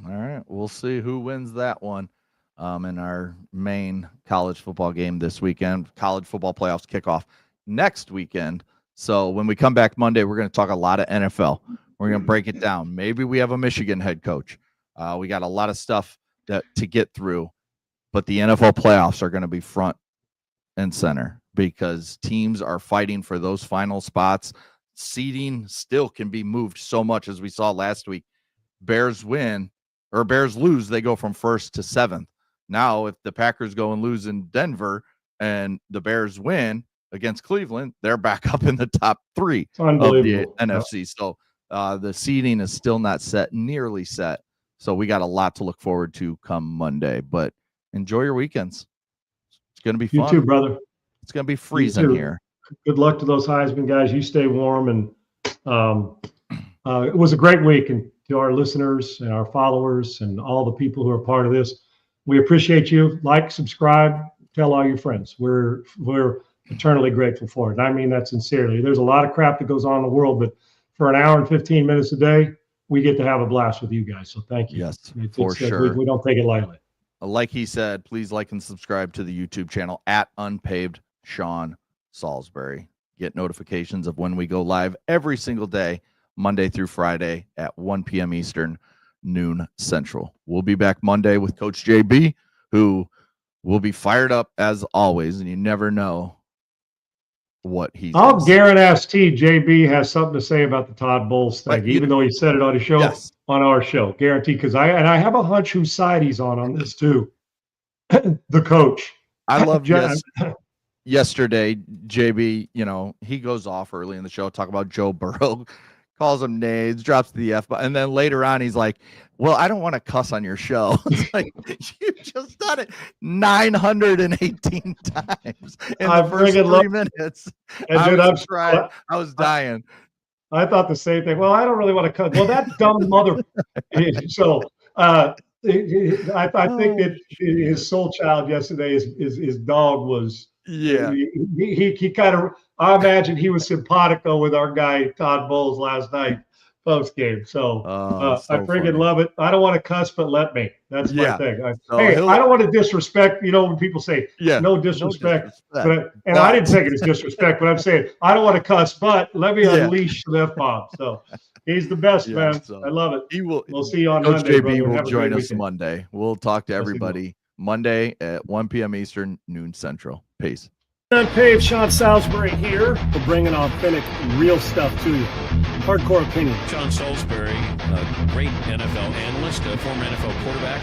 All right. We'll see who wins that one in our main college football game this weekend. College football playoffs kick off next weekend. So when we come back Monday, we're going to talk a lot of NFL. We're going to break it down. Maybe we have a Michigan head coach. We got a lot of stuff to get through. But the NFL playoffs are going to be front and center because teams are fighting for those final spots. Seeding still can be moved so much, as we saw last week. Bears win or Bears lose, they go from 1st to 7th. Now, if the Packers go and lose in Denver and the Bears win against Cleveland, they're back up in the top 3 of the NFC. So The seating is still not set, nearly set. So we got a lot to look forward to come Monday. But enjoy your weekends. It's going to be fun. You too, brother. It's going to be freezing here. Good luck to those Heisman guys. You stay warm. And it was a great week. And to our listeners and our followers and all the people who are part of this, we appreciate you. Like, subscribe, tell all your friends. We're eternally grateful for it. I mean that sincerely. There's a lot of crap that goes on in the world, but for an hour and 15 minutes a day, we get to have a blast with you guys. So thank you. Yes, for sure. We don't take it lightly. Like he said, please like and subscribe to the YouTube channel at Unpaved Sean Salisbury. Get notifications of when we go live every single day, Monday through Friday at 1 p.m. Eastern, noon Central. We'll be back Monday with Coach JB, who will be fired up as always, and you never know what he's. I'll guarantee JB has something to say about the Todd Bowles thing, even though he said it on his show, on our show. Guarantee, because I have a hunch whose side he's on this too. The coach. I love yesterday, JB, he goes off early in the show, talk about Joe Burrow, calls him names, drops the F, and then later on he's like, well, I don't want to cuss on your show. It's like, you just done it 918 times in the first 3 minutes. And I was dying. I thought the same thing. Well, I don't really want to cuss. Well, that dumb mother. So I think that his soul child yesterday, his dog was. Yeah. He kind of. I imagine he was simpatico with our guy Todd Bowles last night post game. So, I friggin' love it. I don't want to cuss, but let me. That's my thing. I don't want to disrespect. When people say no disrespect, but I didn't take it as disrespect, but I'm saying I don't want to cuss, but let me unleash the F-bomb. So he's the best, man. So I love it. We'll see you on Coach Monday. JB will join us Monday. We'll talk to everybody Monday at 1 p.m. Eastern, noon Central. Peace. Unpaved, Sean Salisbury here. We're bringing authentic, real stuff to you. Hardcore opinion. Sean Salisbury, a great NFL analyst, a former NFL quarterback.